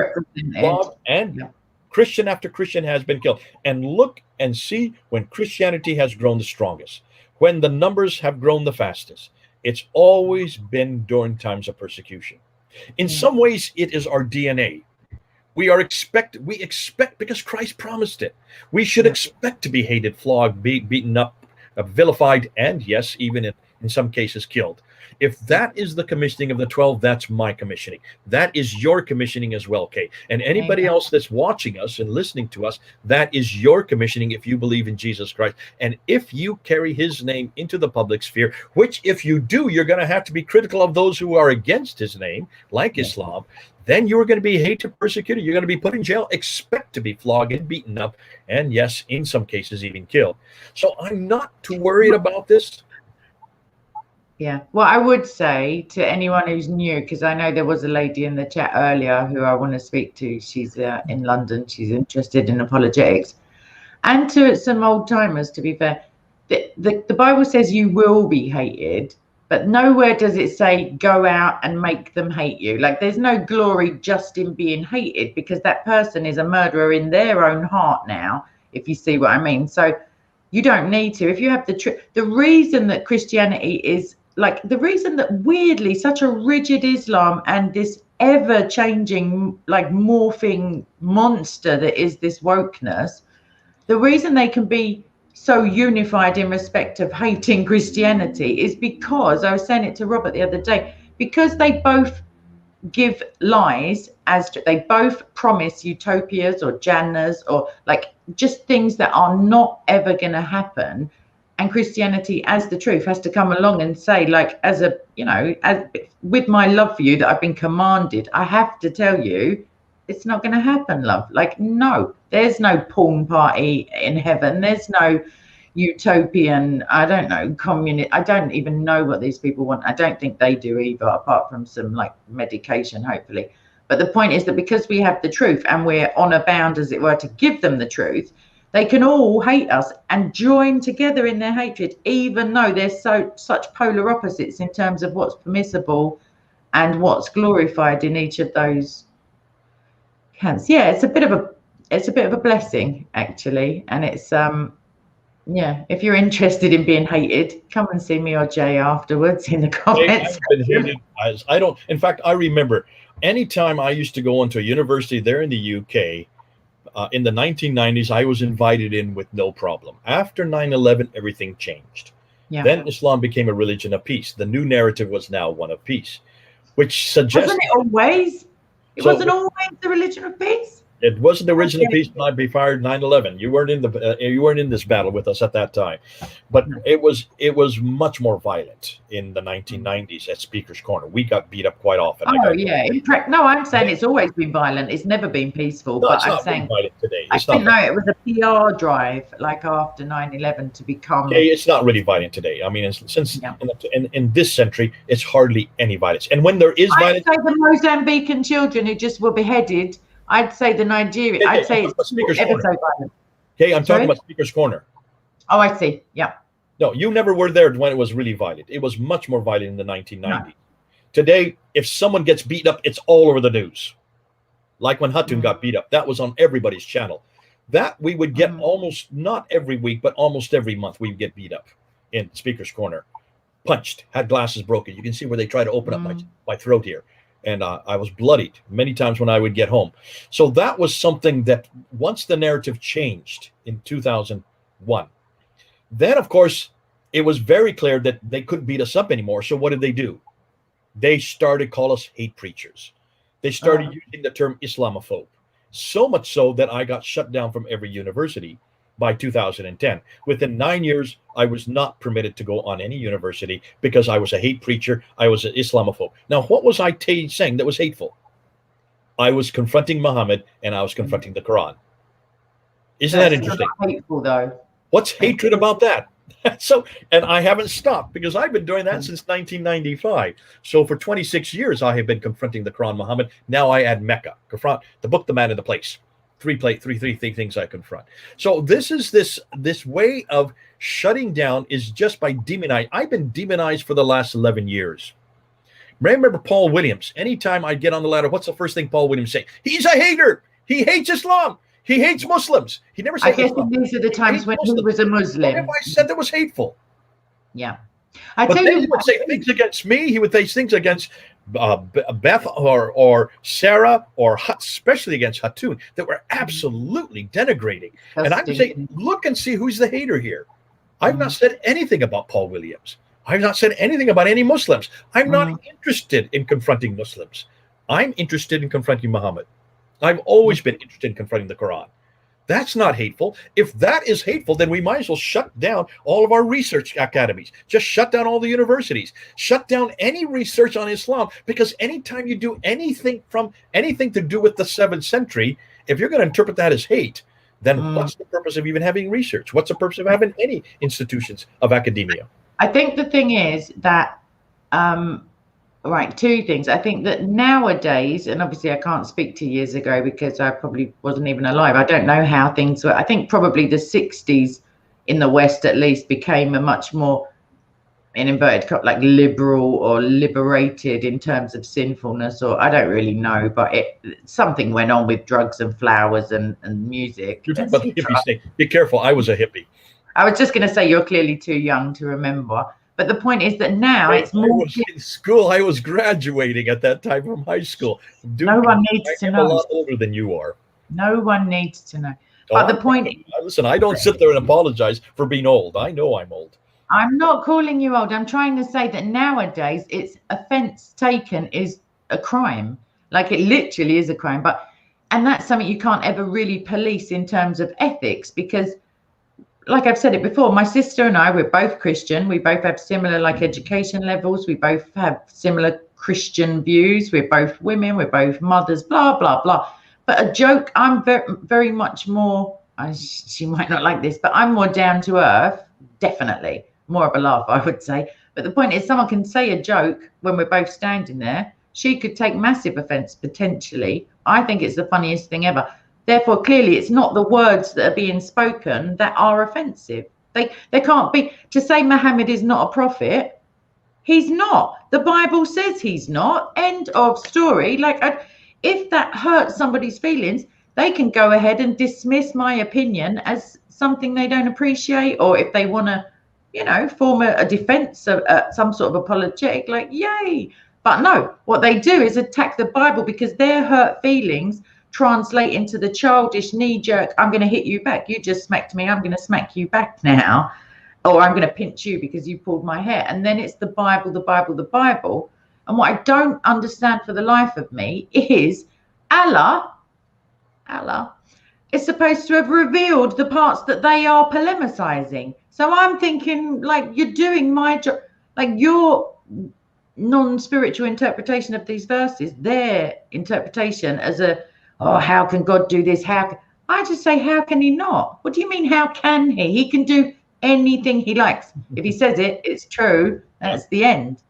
flogged, and Christian after Christian has been killed. And look and see when Christianity has grown the strongest, when the numbers have grown the fastest. It's always been during times of persecution. In some ways, it is our DNA. We expect because Christ promised it. We should expect to be hated, flogged, beaten up, vilified, and yes, even in some cases killed. If that is the commissioning of the 12, that's my commissioning. That is your commissioning as well, Kay. And anybody else that's watching us and listening to us, that is your commissioning if you believe in Jesus Christ. And if you carry his name into the public sphere, which if you do, you're going to have to be critical of those who are against his name, like Islam, then you're going to be hated, persecuted. You're going to be put in jail, expect to be flogged and beaten up, and yes, in some cases even killed. So I'm not too worried about this. Yeah. Well, I would say to anyone who's new, because I know there was a lady in the chat earlier who I want to speak to. She's in London. She's interested in apologetics. And to some old timers, to be fair, the Bible says you will be hated, but nowhere does it say go out and make them hate you. Like there's no glory just in being hated, because that person is a murderer in their own heart now, if you see what I mean. So you don't need to. If you have the reason that Christianity is like the reason that weirdly such a rigid Islam and this ever changing, like morphing monster that is this wokeness, the reason they can be so unified in respect of hating Christianity is because, I was saying it to Robert the other day, because they both give lies, as they both promise utopias or Jannas or like just things that are not ever going to happen. And Christianity as the truth has to come along and say, like, as a, you know, as with my love for you that I've been commanded, I have to tell you it's not going to happen, love. Like, no, there's no porn party in heaven. There's no utopian, I don't know, communist. I don't even know what these people want. I don't think they do either, apart from some like medication, hopefully. But the point is that because we have the truth and we're honor bound, as it were, to give them the truth, they can all hate us and join together in their hatred, even though they're such polar opposites in terms of what's permissible and what's glorified in each of those camps. Yeah, it's a bit of a blessing, actually. And it's yeah, if you're interested in being hated, come and see me or Jay afterwards in the comments. I've been hated as I don't. In fact, I remember anytime I used to go into a university there in the UK, In the 1990s, I was invited in with no problem. After 9/11, everything changed. Yeah. Then Islam became a religion of peace. The new narrative was now one of peace, which suggests... Wasn't it always? It So- wasn't always the religion of peace. It wasn't the religion of peace when I be fired 9/11. You weren't in this battle with us at that time, but it was much more violent in the 1990s at Speaker's Corner. We got beat up quite often. Oh yeah, no, I'm saying it's always been violent. It's never been peaceful. No, but it's I'm not saying violent today. I It's didn't not. know it was a PR drive, like after 9/11, to become. Okay, it's not really violent today. I mean, since Yeah. in this century, it's hardly any violence. And when there is I'd violence, say the Mozambican children who just were beheaded. I'd say the Nigerian. Okay, I'd say I'm talking about it's Speaker's ever Corner. so violent. okay, I'm Sorry? talking about Speaker's Corner. Oh, I see. Yeah. No, you never were there when it was really violent. It was much more violent in the 1990s. Today, if someone gets beat up, it's all over the news. Like when Hatun got beat up, that was on everybody's channel. That we would get almost, not every week, but almost every month, we would get beat up in Speaker's Corner. Punched, had glasses broken. You can see where they try to open up my throat here. And I was bloodied many times when I would get home. So that was something that once the narrative changed in 2001, then, of course, it was very clear that they couldn't beat us up anymore. So what did they do? They started call us hate preachers. They started using the term Islamophobe. So much so that I got shut down from every university by 2010. Within 9 years, I was not permitted to go on any university because I was a hate preacher. I was an Islamophobe. Now, what was I saying that was hateful? I was confronting Muhammad and I was confronting the Quran. Isn't that interesting? Not hateful, though. What's hatred about that? So, and I haven't stopped because I've been doing that since 1995. So for 26 years, I have been confronting the Quran, Muhammad. Now I add Mecca, confront the book, the man, and the place. Three things I confront. So this is this way of shutting down is just by demonizing. I've been demonized for the last 11 years. Remember Paul Williams? Anytime I get on the ladder, what's the first thing Paul Williams say? He's a hater. He hates Islam. He hates Muslims. He never said I guess Islam. these are the times when he was a Muslim. What if I said that was hateful? Yeah. I But tell then you he would what, say things against me. He would say things against Beth or Sarah or especially against Hatun that were absolutely denigrating. And I would say, look and see who's the hater here. I've not said anything about Paul Williams. I've not said anything about any Muslims. I'm not interested in confronting Muslims. I'm interested in confronting Muhammad. I've always been interested in confronting the Quran. That's not hateful. If that is hateful, then we might as well shut down all of our research academies. Just shut down all the universities. Shut down any research on Islam, because anytime you do anything to do with the 7th century, if you're going to interpret that as hate, then what's the purpose of even having research? What's the purpose of having any institutions of academia? I think the thing is that, right, two things. I think that nowadays, and obviously I can't speak to years ago because I probably wasn't even alive. I don't know how things were. I think probably the 60s in the West at least became a much more, in inverted commas, like liberal or liberated in terms of sinfulness, or I don't really know, but something went on with drugs and flowers and music. You're talking about the hippie thing. Be careful. I was a hippie. I was just going to say you're clearly too young to remember. But the point is that now it's more. I was in school. I was graduating at that time from high school. No one needs to know. I'm a lot older than you are. No one needs to know. But the point is, listen, I don't sit there and apologize for being old. I know I'm old. I'm not calling you old. I'm trying to say that nowadays it's offense taken is a crime. Like it literally is a crime. And that's something you can't ever really police in terms of ethics, because like I've said it before, my sister and I, we're both Christian. We both have similar education levels. We both have similar Christian views. We're both women. We're both mothers, blah, blah, blah. But a joke, I'm very, very much more, she might not like this, but I'm more down to earth, definitely. More of a laugh, I would say. But the point is, someone can say a joke when we're both standing there. She could take massive offense, potentially. I think it's the funniest thing ever. Therefore, clearly, it's not the words that are being spoken that are offensive. They can't be. To say Mohammed is not a prophet, he's not. The Bible says he's not. End of story. If that hurts somebody's feelings, they can go ahead and dismiss my opinion as something they don't appreciate, or if they want to, form a defense of some sort of apologetic, yay. But no, what they do is attack the Bible because their hurt feelings translate into the childish knee-jerk, I'm going to hit you back. You just smacked me. I'm going to smack you back now. Or I'm going to pinch you because you pulled my hair. And then it's the Bible, the Bible, the Bible. And what I don't understand for the life of me is Allah is supposed to have revealed the parts that they are polemicizing. So I'm thinking, like, you're doing my job. Like, your non-spiritual interpretation of these verses, their interpretation as how can God do this? I just say, how can he not? What do you mean, how can he? He can do anything he likes. If he says it, it's true. That's the end.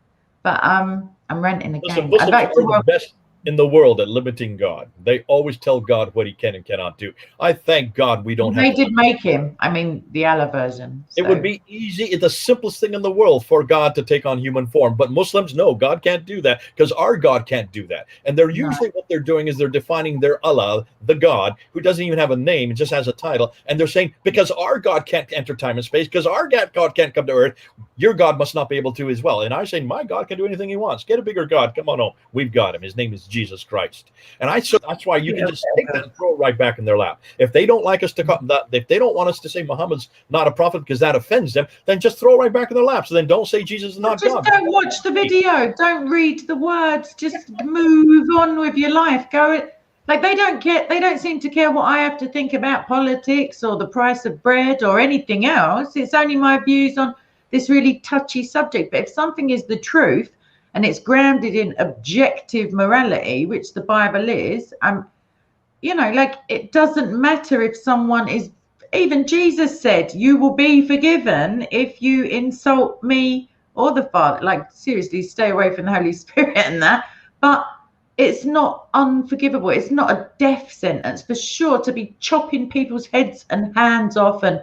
But I'm ranting again. Muslims are the best in the world at limiting God. They always tell God what he can and cannot do. I thank God we don't have They did make him. I mean, the Allah version. So. It would be easy. It's the simplest thing in the world for God to take on human form. But Muslims, no, God can't do that because our God can't do that. And they're usually what they're doing is they're defining their Allah, the God, who doesn't even have a name, it just has a title. And they're saying, because our God can't enter time and space, because our God can't come to earth, your God must not be able to as well. And I say, my God can do anything he wants. Get a bigger God. Come on home. We've got him. His name is Jesus Christ. And that's why you can just take that and throw it right back in their lap. If they don't like us to if they don't want us to say Muhammad's not a prophet because that offends them, then just throw it right back in their lap. So then don't say Jesus is not God. Just don't watch the video. Don't read the words. Just move on with your life. Like, they don't care. They don't seem to care what I have to think about politics or the price of bread or anything else. It's only my views on this really touchy subject. But if something is the truth, and it's grounded in objective morality, which the Bible is, like, it doesn't matter if someone is, even Jesus said, you will be forgiven if you insult me or the Father. Like, seriously, stay away from the Holy Spirit and that. But it's not unforgivable. It's not a death sentence for sure to be chopping people's heads and hands off, and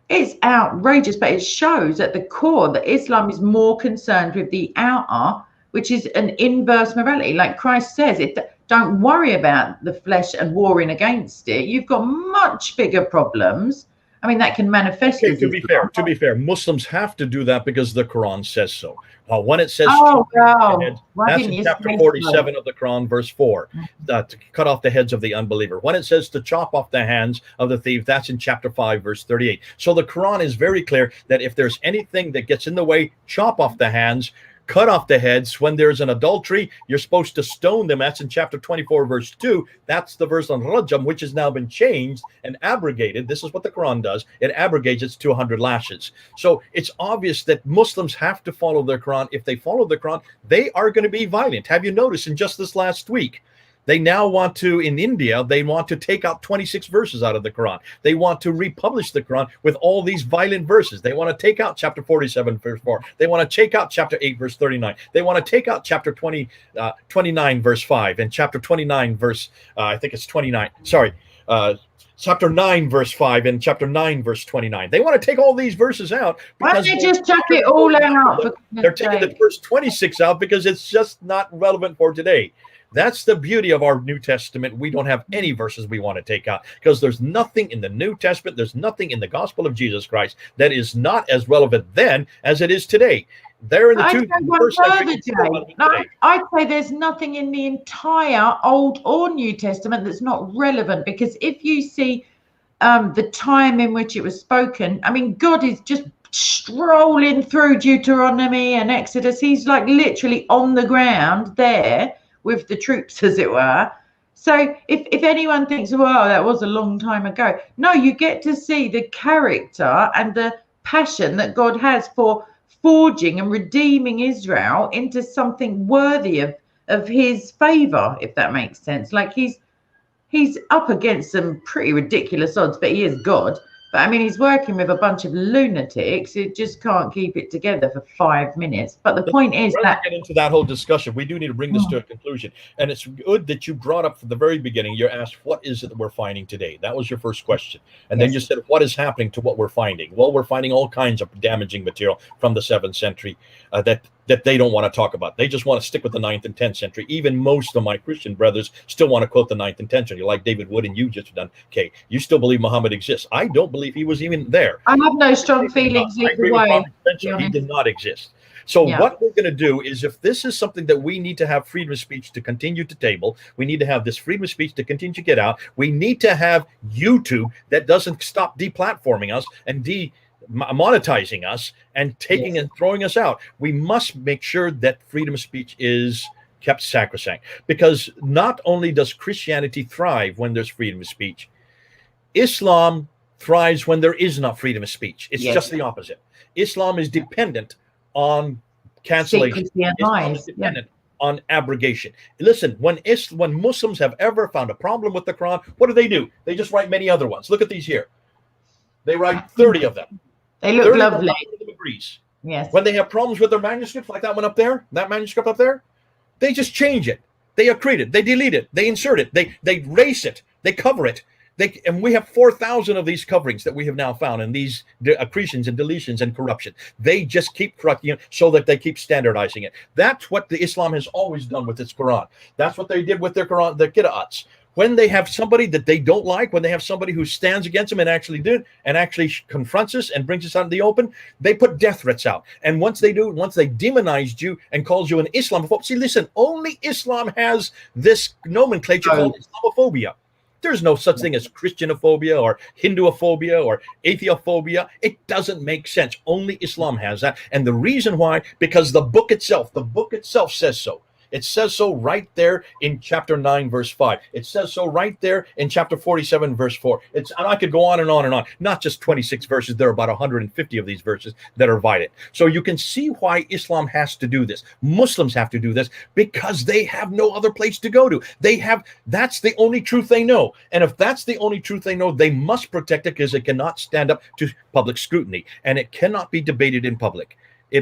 it's outrageous, but it shows at the core that Islam is more concerned with the outer, which is an inverse morality. Like Christ says, don't worry about the flesh and warring against it. You've got much bigger problems. I mean, that can manifest. Okay, to be fair, Muslims have to do that because the Quran says so. When it says that's in chapter 47 of the Quran, verse 4, to cut off the heads of the unbeliever. When it says to chop off the hands of the thief, that's in chapter 5, verse 38. So the Quran is very clear that if there's anything that gets in the way, chop off the hands, cut off the heads. When there's an adultery, you're supposed to stone them. That's in chapter 24, verse 2. That's the verse on Rajam, which has now been changed and abrogated. This is what the Quran does. It abrogates it to 100 lashes. So it's obvious that Muslims have to follow their Quran. If they follow the Quran, they are going to be violent. Have you noticed in just this last week, they now want to, in India, they want to take out 26 verses out of the Quran. They want to republish the Quran with all these violent verses. They want to take out chapter 47, verse 4. They want to take out chapter 8, verse 39. They want to take out chapter 29, verse 5, and chapter 29, verse, I think it's 29. Sorry. Chapter 9, verse 5, and chapter 9, verse 29. They want to take all these verses out. Why don't you just chuck it all out? They're taking the first 26 out because it's just not relevant for today. That's the beauty of our New Testament. We don't have any verses we want to take out because there's nothing in the New Testament, there's nothing in the gospel of Jesus Christ that is not as relevant then as it is today. There in the I'd say there's nothing in the entire Old or New Testament that's not relevant, because if you see the time in which it was spoken, I mean, God is just strolling through Deuteronomy and Exodus. He's like literally on the ground there with the troops, as it were. So if anyone thinks, well, that was a long time ago, no, you get to see the character and the passion that God has for forging and redeeming Israel into something worthy of his favor, if that makes sense. Like, he's up against some pretty ridiculous odds, but he is God. But I mean, he's working with a bunch of lunatics who just can't keep it together for 5 minutes. But the point is that, get into that whole discussion, we do need to bring this to a conclusion. And it's good that you brought up from the very beginning. You asked, what is it that we're finding today? That was your first question. And then you said, what is happening to what we're finding? Well, we're finding all kinds of damaging material from the 7th century that they don't want to talk about. They just want to stick with the 9th and 10th century. Even most of my Christian brothers still want to quote the 9th and 10th century, like David Wood and you just done. Okay, you still believe Muhammad exists. I don't believe he was even there. I have no strong feelings either way. He did not exist. So Yeah. what we're going to do is, if this is something that we need to have freedom of speech to continue to table, we need to have this freedom of speech to continue to get out. We need to have YouTube that doesn't stop deplatforming us and monetizing us and taking Yes. and throwing us out. We must make sure that freedom of speech is kept sacrosanct, because not only does Christianity thrive when there's freedom of speech, Islam thrives when there is not freedom of speech. It's Yes. just the opposite. Islam is dependent on cancellation. Secrecy and Islam is lies. Yeah. dependent on abrogation. Listen, when Muslims have ever found a problem with the Quran, what do? They just write many other ones. Look at these here. They write 30 of them. They look 30 of them, lovely. not one of them agrees. Yes. When they have problems with their manuscripts, like that one up there, that manuscript up there, they just change it. They accrete it. They delete it. They insert it. They erase it. They cover it. And we have 4,000 of these coverings that we have now found, and these accretions and deletions and corruption. They just keep correcting it so that they keep standardizing it. That's what the Islam has always done with its Quran. That's what they did with their Quran, the Qira'ats. When they have somebody that they don't like, when they have somebody who stands against them and actually confronts us and brings us out in the open, they put death threats out. And once they demonized you and calls you an Islamophobe. See, listen, only Islam has this nomenclature called Islamophobia. There's no such thing as Christianophobia or Hinduophobia or atheophobia. It doesn't make sense. Only Islam has that. And the reason why, because the book itself says so. It says so right there in chapter 9, verse 5. It says so right there in chapter 47, verse 4. And I could go on and on and on. Not just 26 verses. There are about 150 of these verses that are vital. So you can see why Islam has to do this. Muslims have to do this because they have no other place to go to. That's the only truth they know. And if that's the only truth they know, they must protect it, because it cannot stand up to public scrutiny. And it cannot be debated in public. You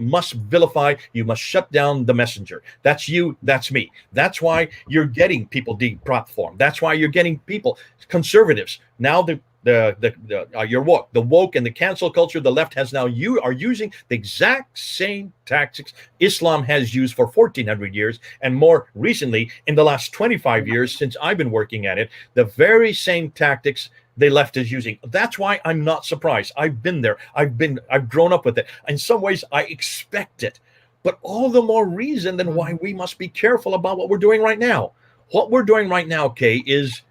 must vilify, you must shut down the messenger. That's you, that's me. That's why you're getting people deplatformed. That's why you're getting people, conservatives. Now the woke and the cancel culture, the left are using the exact same tactics Islam has used for 1400 years, and more recently in the last 25 years since I've been working at it, the very same tactics the left is using. That's why I'm not surprised. I've been there. I've grown up with it. In some ways, I expect it. But all the more reason than why we must be careful about what we're doing right now. What we're doing right now, Kay, is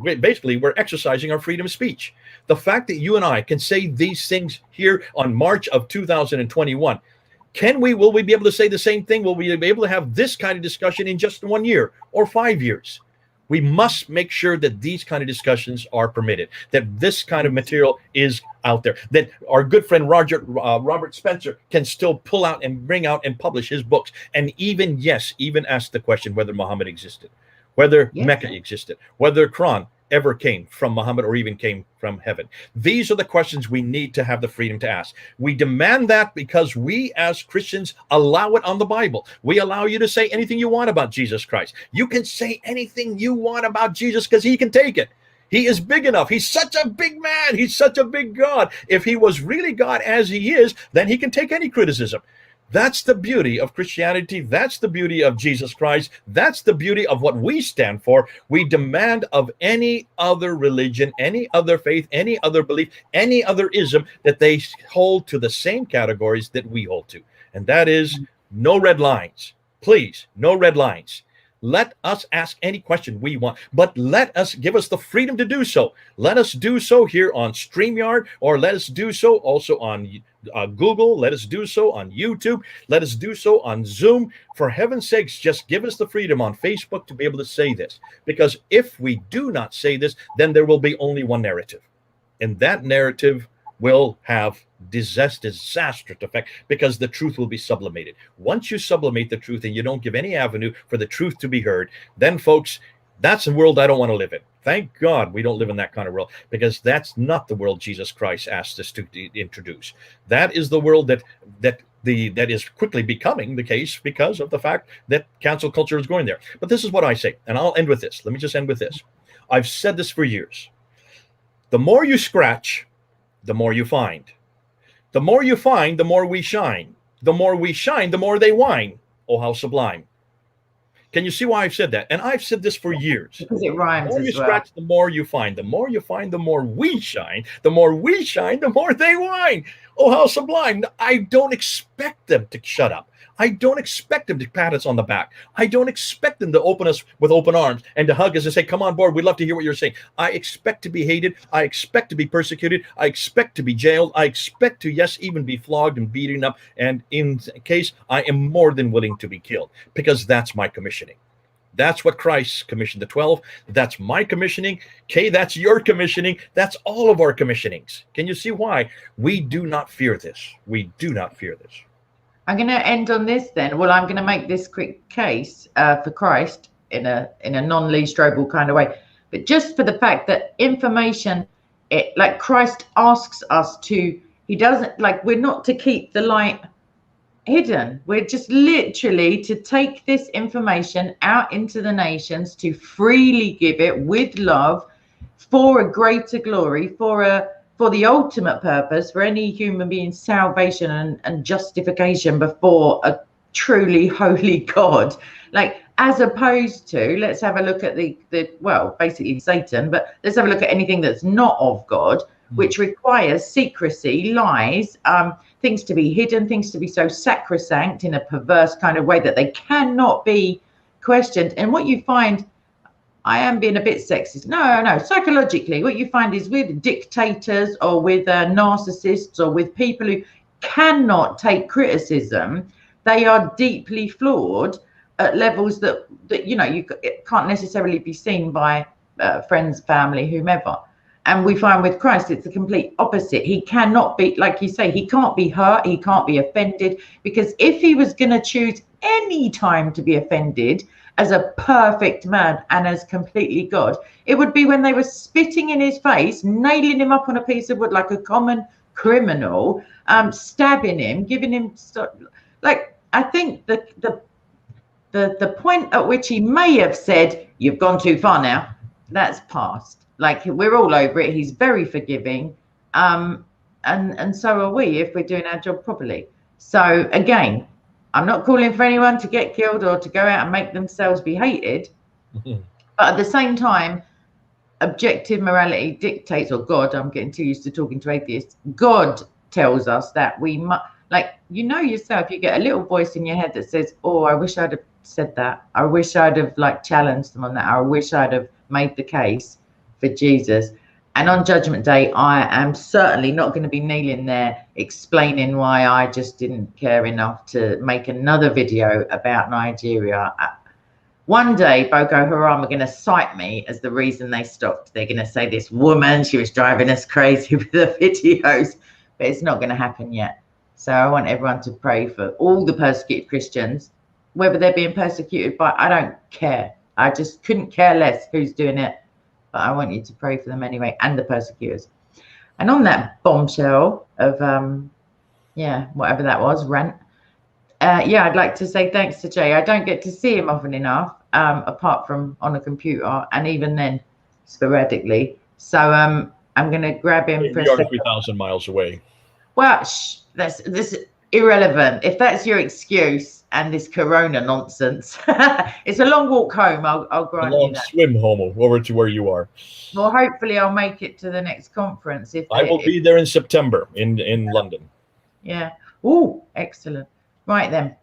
basically we're exercising our freedom of speech. The fact that you and I can say these things here on March of 2021, will we be able to say the same thing? Will we be able to have this kind of discussion in just 1 year or 5 years? We must make sure that these kind of discussions are permitted, that this kind of material is out there, that our good friend Robert Spencer can still pull out and bring out and publish his books, and even ask the question whether Muhammad existed, whether Mecca existed, whether Quran ever came from Muhammad or even came from heaven. These are the questions we need to have the freedom to ask. We demand that because we as Christians allow it on the Bible. We allow you to say anything you want about Jesus Christ. You can say anything you want about Jesus because he can take it. He is big enough. He's such a big man. He's such a big God. If he was really God as he is, then he can take any criticism. That's the beauty of Christianity. That's the beauty of Jesus Christ. That's the beauty of what we stand for. We demand of any other religion, any other faith, any other belief, any other ism that they hold to the same categories that we hold to. And that is no red lines. Please, no red lines. Let us ask any question we want, but give us the freedom to do so. Let us do so here on StreamYard, or let us do so also on Google. Let us do so on YouTube. Let us do so on Zoom. For heaven's sakes, just give us the freedom on Facebook to be able to say this. Because if we do not say this, then there will be only one narrative. And that narrative will have disastrous effect, because the truth will be sublimated. Once you sublimate the truth and you don't give any avenue for the truth to be heard, then folks, that's a world I don't want to live in. Thank God we don't live in that kind of world, because that's not the world Jesus Christ asked us to introduce. That is the world that is quickly becoming the case because of the fact that cancel culture is going there. But this is what I say, and I'll end with this. Let me just end with this. I've said this for years. The more you scratch, the more you find. The more you find, the more we shine. The more we shine, the more they whine. Oh, how sublime. Can you see why I've said that? And I've said this for years. Because it rhymes The more you as well. scratch, the more you find. The more you find, the more we shine. The more we shine, the more they whine. Oh, how sublime. I don't expect them to shut up. I don't expect them to pat us on the back. I don't expect them to open us with open arms and to hug us and say, come on board. We'd love to hear what you're saying. I expect to be hated. I expect to be persecuted. I expect to be jailed. I expect to, yes, even be flogged and beaten up. And in case, I am more than willing to be killed, because that's my commissioning. That's what Christ commissioned the 12. That's my commissioning. Kay, that's your commissioning. That's all of our commissionings. Can you see why we do not fear this? We do not fear this. I'm going to end on this then. Well, I'm going to make this quick case for Christ in a non-Lee Strobel kind of way, but just for the fact that information, like Christ asks us to, he doesn't, like, we're not to keep the light hidden. We're just literally to take this information out into the nations, to freely give it with love for a greater glory, for the ultimate purpose, for any human being's salvation and justification before a truly holy God. Like, as opposed to, let's have a look at the well, basically Satan, but let's have a look at anything that's not of God, which requires secrecy, lies, things to be hidden, things to be so sacrosanct in a perverse kind of way that they cannot be questioned. And what you find, I am being a bit sexist. No. Psychologically, what you find is with dictators or with narcissists or with people who cannot take criticism, they are deeply flawed at levels that you know, it can't necessarily be seen by friends, family, whomever. And we find with Christ, it's the complete opposite. He cannot be, like you say, he can't be hurt. He can't be offended, because if he was going to choose any time to be offended as a perfect man and as completely God, it would be when they were spitting in his face, nailing him up on a piece of wood like a common criminal, stabbing him, giving him like, I think the point at which he may have said, you've gone too far now, that's past. Like, we're all over it. He's very forgiving, and so are we if we're doing our job properly. So again, I'm not calling for anyone to get killed or to go out and make themselves be hated. But at the same time, objective morality dictates, or God, I'm getting too used to talking to atheists, God tells us that we must, like, you know yourself, you get a little voice in your head that says, oh, I wish I'd have said that. I wish I'd have, like, challenged them on that. I wish I'd have made the case for Jesus. And on Judgment Day, I am certainly not going to be kneeling there explaining why I just didn't care enough to make another video about Nigeria. One day, Boko Haram are going to cite me as the reason they stopped. They're going to say, this woman, she was driving us crazy with the videos. But it's not going to happen yet. So I want everyone to pray for all the persecuted Christians, whether they're being persecuted by, I don't care. I just couldn't care less who's doing it. But I want you to pray for them anyway, and the persecutors. And on that bombshell of, whatever that was, rant, I'd like to say thanks to Jay. I don't get to see him often enough, apart from on a computer, and even then, sporadically. So I'm going to grab him. We are 3,000 miles away. Well, this is irrelevant. If that's your excuse, and this corona nonsense, it's a long walk home. I'll grant you that. A long swim home over to where you are. Well, hopefully I'll make it to the next conference. I will be there in September in London. Yeah. Oh, excellent. Right then.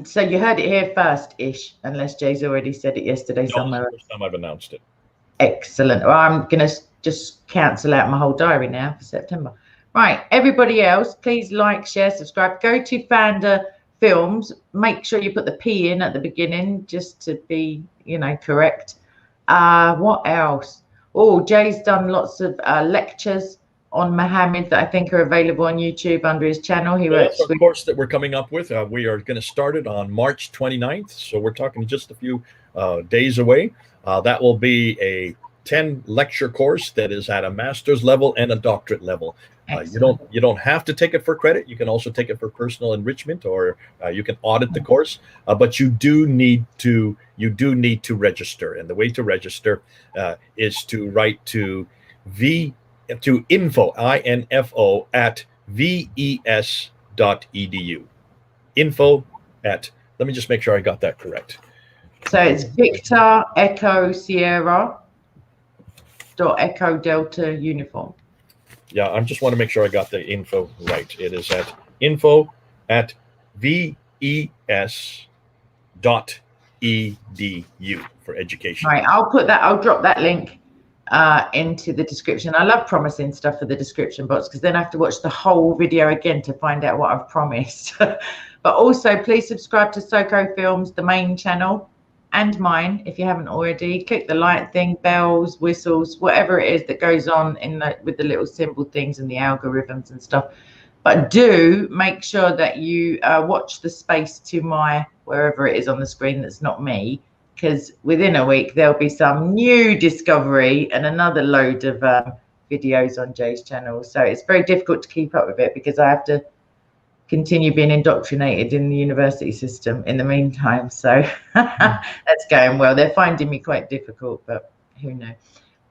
So you heard it here first, ish, unless Jay's already said it yesterday somewhere. That's the first time I've announced it. Excellent. Well, I'm gonna just cancel out my whole diary now for September. Right. Everybody else, please like, share, subscribe. Go to Fanda Films. Make sure you put the P in at the beginning, just to be, correct. What else? Oh, Jay's done lots of lectures on Mohammad that I think are available on YouTube under his channel. That's a course that we're coming up with. We are going to start it on March 29th, so we're talking just a few days away. That will be a 10 lecture course that is at a master's level and a doctorate level. You don't have to take it for credit. You can also take it for personal enrichment, or you can audit the course. But you do need to register, and the way to register is to write to info at ves.edu. Info at. Let me just make sure I got that correct. So it's Victor Echo Sierra. Echo Delta Uniform. Yeah, I just want to make sure I got the info right. It is at info@ves.edu for education. Right, I'll drop that link into the description. I love promising stuff for the description box because then I have to watch the whole video again to find out what I've promised. But also, please subscribe to Soko Films, the main channel, and mine if you haven't already. Click the like thing, bells, whistles, whatever it is that goes on with the little symbol things and the algorithms and stuff. But do make sure that you watch the space to my wherever it is on the screen that's not me, because within a week there'll be some new discovery and another load of videos on Jay's channel. So it's very difficult to keep up with it because I have to continue being indoctrinated in the university system in the meantime. So that's going well. They're finding me quite difficult, but who knows.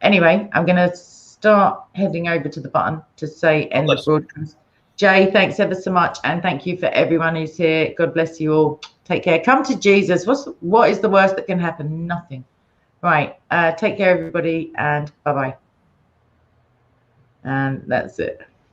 Anyway, I'm going to start heading over to the button to say end the broadcast. Jay, thanks ever so much, and thank you for everyone who's here. God bless you all. Take care. Come to Jesus. What is the worst that can happen? Nothing. Right. Take care, everybody, and bye-bye. And that's it.